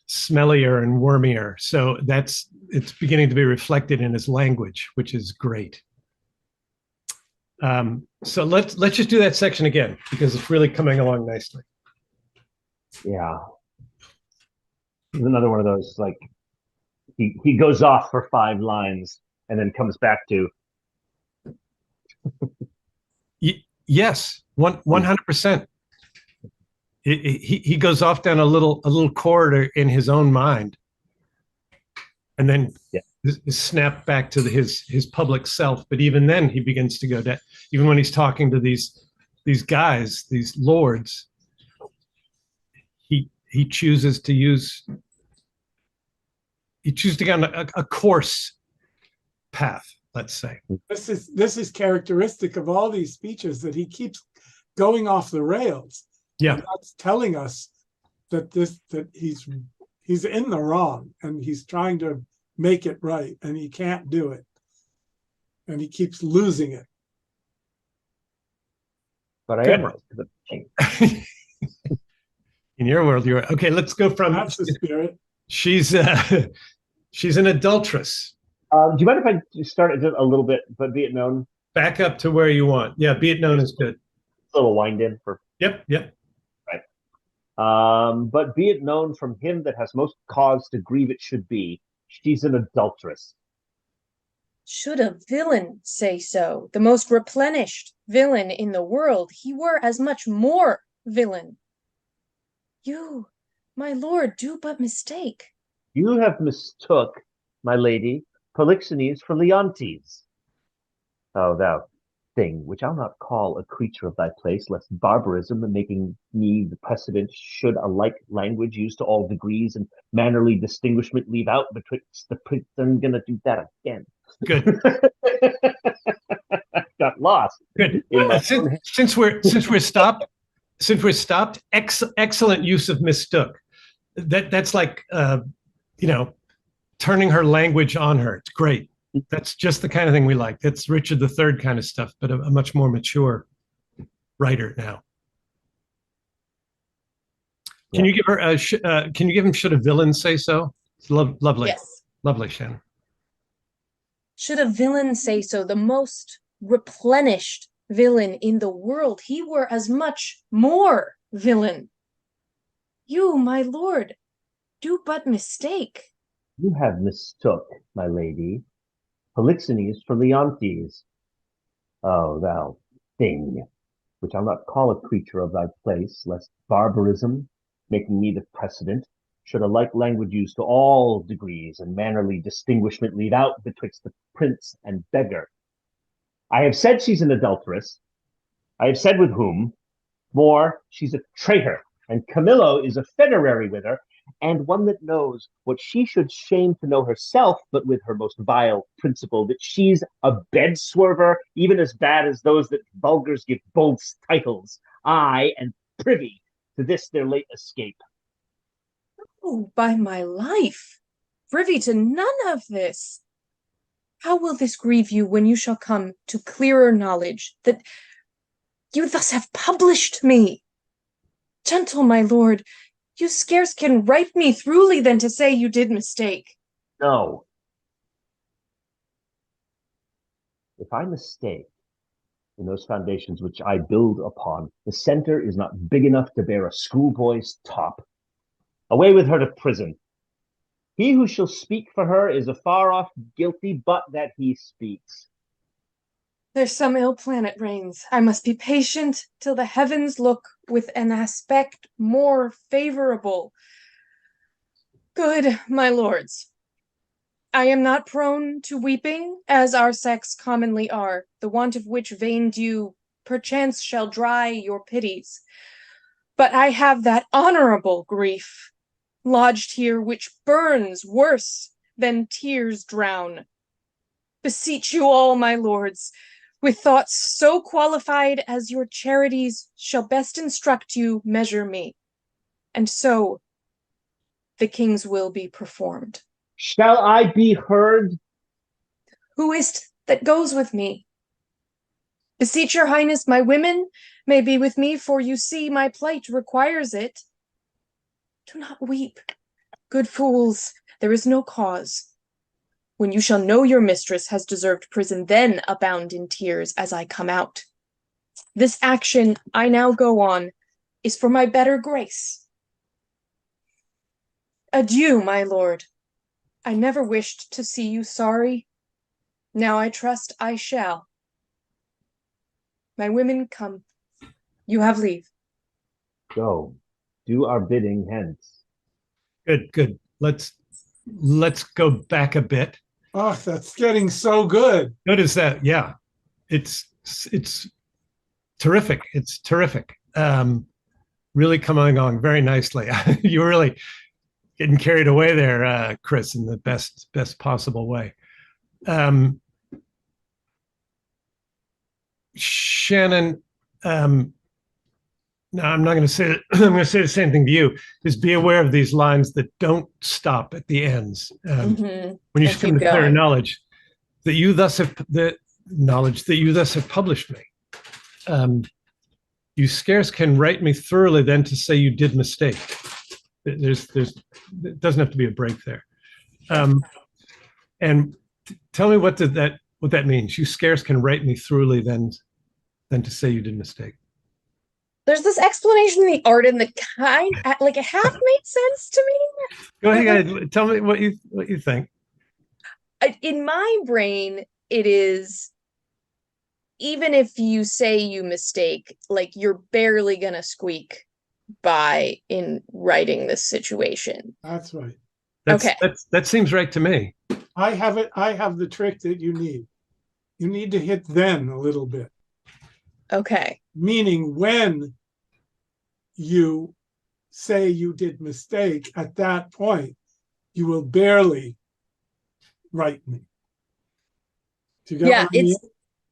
smellier and wormier. So it's beginning to be reflected in his language, which is great. So let's just do that section again, because it's really coming along nicely. Yeah. There's another one of those, like, he goes off for 5 lines and then comes back to. Yes, 100%. He goes off down a little corridor in his own mind, and then is snapped back to his public self. But even then, he begins to go down. Even when he's talking to these guys, these lords, he chooses to use. He chooses to go on a course path, let's say. This is characteristic of all these speeches, that he keeps going off the rails. Yeah, and that's telling us that he's in the wrong, and he's trying to make it right, and he can't do it, and he keeps losing it. But I am right. In your world, you're okay. Let's go from. That's the spirit. She's an adulteress. Do you mind if I start just a little bit, but be it known? Back up to where you want. Yeah, be it known is good. A little wind in for. Yep. Right. But be it known from him that has most cause to grieve it should be, she's an adulteress. Should a villain say so, the most replenished villain in the world, he were as much more villain. You, my lord, do but mistake. You have mistook, my lady, Polixenes for Leontes. Oh, thou thing, which I'll not call a creature of thy place, lest barbarism and making me the precedent should a like language used to all degrees and mannerly distinguishment leave out betwixt the prince. I'm gonna do that again. Good. Go got lost. Good. In my Since we're stopped, excellent use of mistook. That's like turning her language on her. It's great. That's just the kind of thing we like. That's Richard III kind of stuff, but a much more mature writer now. Can you give her can you give him should a villain say so? It's lovely. Yes. Lovely, Shannon. Should a villain say so, the most replenished villain in the world, he were as much more villain. You, my lord, do but mistake. You have mistook, my lady, Polixenes for Leontes. Oh, thou thing, which I'll not call a creature of thy place, lest barbarism, making me the precedent, should a like language used to all degrees and mannerly distinguishment lead out betwixt the prince and beggar. I have said she's an adulteress. I have said with whom. More, she's a traitor, and Camillo is a federary with her, and one that knows what she should shame to know herself, but with her most vile principle, that she's a bed swerver, even as bad as those that vulgars give bold titles, aye, and privy to this their late escape. Oh, by my life, privy to none of this. How will this grieve you when you shall come to clearer knowledge that you thus have published me? Gentle my lord, you scarce can right me throughly than to say you did mistake. No. If I mistake in those foundations which I build upon, the center is not big enough to bear a schoolboy's top. Away with her to prison. He who shall speak for her is afar off guilty, but that he speaks. There's some ill planet reigns. I must be patient till the heavens look with an aspect more favorable. Good, my lords. I am not prone to weeping, as our sex commonly are, the want of which vain dew perchance shall dry your pities. But I have that honorable grief lodged here which burns worse than tears drown. Beseech you all, my lords, with thoughts so qualified as your charities shall best instruct you, measure me, and so the king's will be performed. Shall I be heard? Who is't that goes with me? Beseech your highness, my women may be with me, for you see my plight requires it. Do not weep, good fools, there is no cause. When you shall know your mistress has deserved prison, then abound in tears as I come out. This action I now go on is for my better grace. Adieu, my lord. I never wished to see you sorry. Now I trust I shall. My women, come. You have leave. Go. Do our bidding hence. Good. Let's go back a bit. Oh, that's getting so good. Good as that. Yeah. It's terrific. It's terrific. Really coming along very nicely. You were really getting carried away there, Chris, in the best possible way. Shannon, no, I'm not going to say it. I'm going to say the same thing to you. Just be aware of these lines that don't stop at the ends. When you come to clear knowledge, that you thus have the knowledge that you thus have published me. You scarce can write me thoroughly then to say you did mistake. There's it doesn't have to be a break there. And tell me what that means. You scarce can write me thoroughly then to say you did mistake. There's this explanation in the art and the kind, like it half made sense to me. Go ahead, tell me what you think. In my brain, it is, even if you say you mistake, like you're barely gonna squeak by in writing this situation. That's right. That seems right to me. I have it. I have the trick that you need. You need to hit then a little bit. Okay. Meaning when you say you did mistake, at that point, you will barely write me. Do you get what I mean?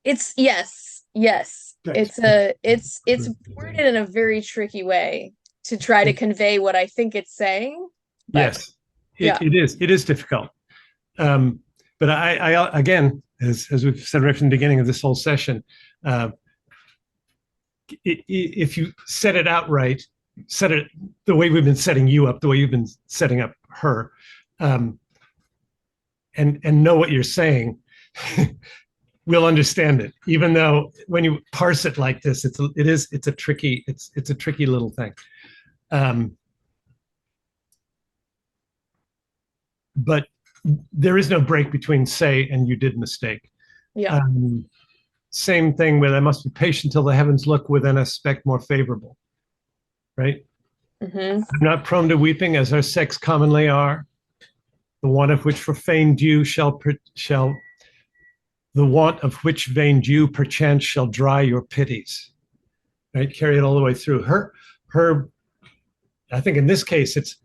It's yes. Okay. It's worded in a very tricky way to try to convey what I think it's saying. But Yes, it is difficult. But I again, as we've said right from the beginning of this whole session, if you set it out right, set it the way we've been setting you up, the way you've been setting up her, and know what you're saying, we'll understand it. Even though when you parse it like this, it's a tricky little thing. But there is no break between say and you did mistake. yeah. Same thing with I must be patient till the heavens look with an aspect more favorable. Right? Mm-hmm. I'm not prone to weeping as our sex commonly are. The want of which for feigned dew the want of which vain dew perchance shall dry your pities. Right? Carry it all the way through. Her I think in this case it's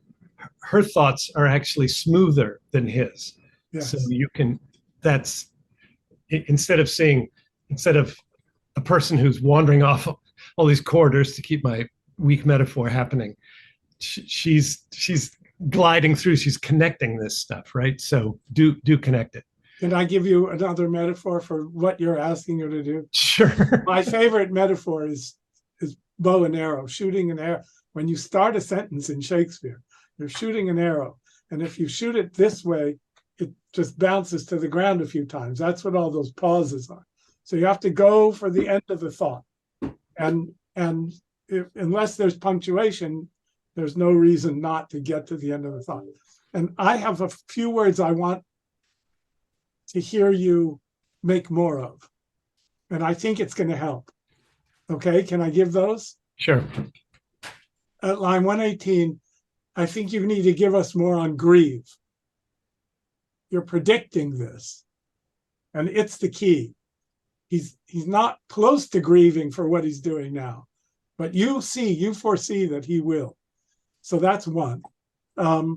her thoughts are actually smoother than his. Yes. So you can, that's, instead of a person who's wandering off all these corridors, to keep my weak metaphor happening, she's gliding through, she's connecting this stuff, right? So do connect it. Can I give you another metaphor for what you're asking her to do? Sure. My favorite metaphor is bow and arrow, shooting an arrow. When you start a sentence in Shakespeare, you're shooting an arrow. And if you shoot it this way, it just bounces to the ground a few times. That's what all those pauses are. So you have to go for the end of the thought. And unless there's punctuation, there's no reason not to get to the end of the thought. And I have a few words I want to hear you make more of. And I think it's going to help. Okay, can I give those? Sure. At line 118, I think you need to give us more on grieve. You're predicting this, and it's the key. He's not close to grieving for what he's doing now, but you foresee that he will. So that's one. I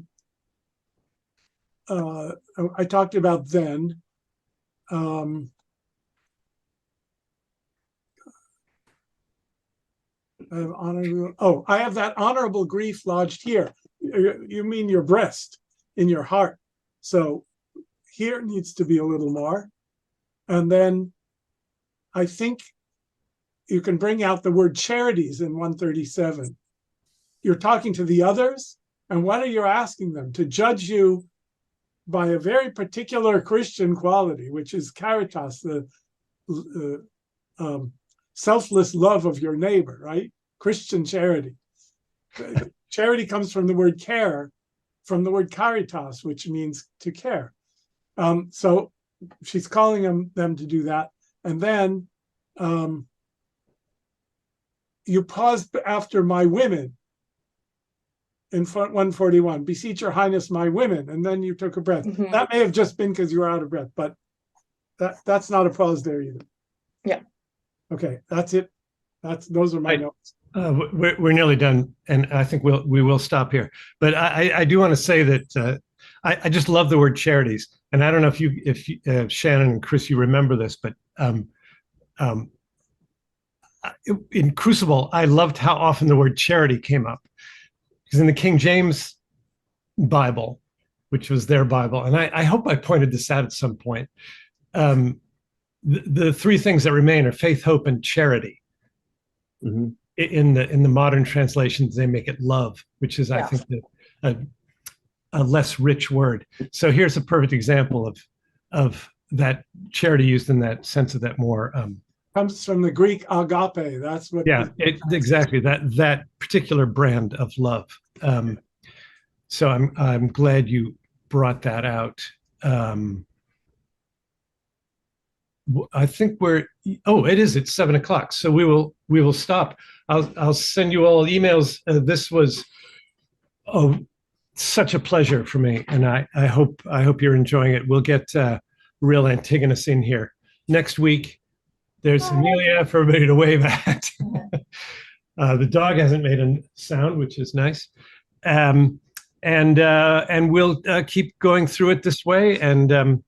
talked about then. I have that honorable grief lodged here. You mean your breast, in your heart. So here needs to be a little more. And then I think you can bring out the word charities in 137. You're talking to the others, and what are you asking them? To judge you by a very particular Christian quality, which is caritas, the selfless love of your neighbor, right? Christian charity. Charity comes from the word care, from the word caritas, which means to care. So she's calling them to do that. And then you pause after my women in 141, beseech your highness, my women. And then you took a breath. Mm-hmm. That may have just been because you were out of breath, but that's not a pause there either. Yeah. Okay, that's it. Those are my notes. We're nearly done, and I think we will stop here. But I do want to say that I just love the word charities, and I don't know if Shannon and Chris, you remember this, but in Crucible, I loved how often the word charity came up, because in the King James Bible, which was their Bible, and I hope I pointed this out at some point. The three things that remain are faith, hope, and charity. Mm-hmm. In the modern translations, they make it love, which is, I think, a less rich word. So here's a perfect example of that charity used in that sense of that more. Comes from the Greek agape. That's what. Yeah, exactly. That particular brand of love. So I'm glad you brought that out. I think it's 7 o'clock. So we will stop. I'll send you all emails. This was such a pleasure for me, and I hope you're enjoying it. We'll get real Antigonus in here next week. There's Amelia for everybody to wave at. The dog hasn't made a sound, which is nice. And we'll keep going through it this way, and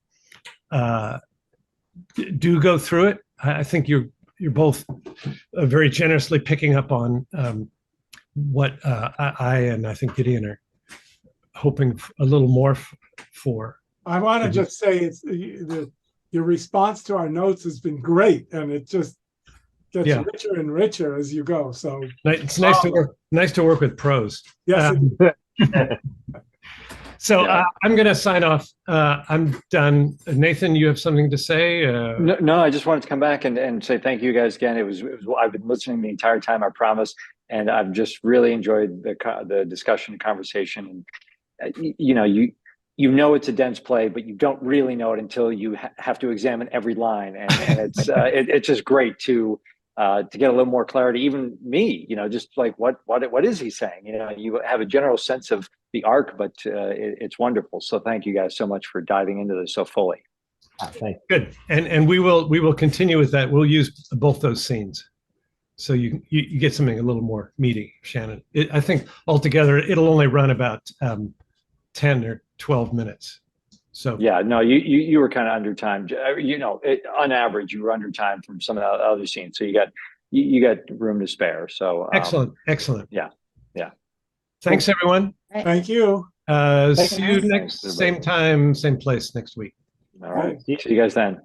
do go through it. I think you're both very generously picking up on what I and I think Gideon are hoping a little more for. I want to just say your response to our notes has been great, and it just gets richer and richer as you go. So it's nice to work with pros. Yes. So I'm going to sign off. I'm done. Nathan, you have something to say? No, I just wanted to come back and say thank you guys again. It was I've been listening the entire time, I promise, and I've just really enjoyed the discussion and conversation. And you know it's a dense play, but you don't really know it until you have to examine every line, and it's it's just great to get a little more clarity. Even me, just like what is he saying? You have a general sense of the arc, but it's wonderful. So thank you guys so much for diving into this so fully. Thanks. Good, and we will continue with that. We'll use both those scenes, so you get something a little more meaty, Shannon. I think altogether it'll only run about 10 or 12 minutes. So yeah, no, you were kind of under time. On average, you were under time from some of the other scenes. So you got room to spare. So excellent. Yeah. Thanks, everyone. Thank you. See you same time, same place next week. All right. See you guys then.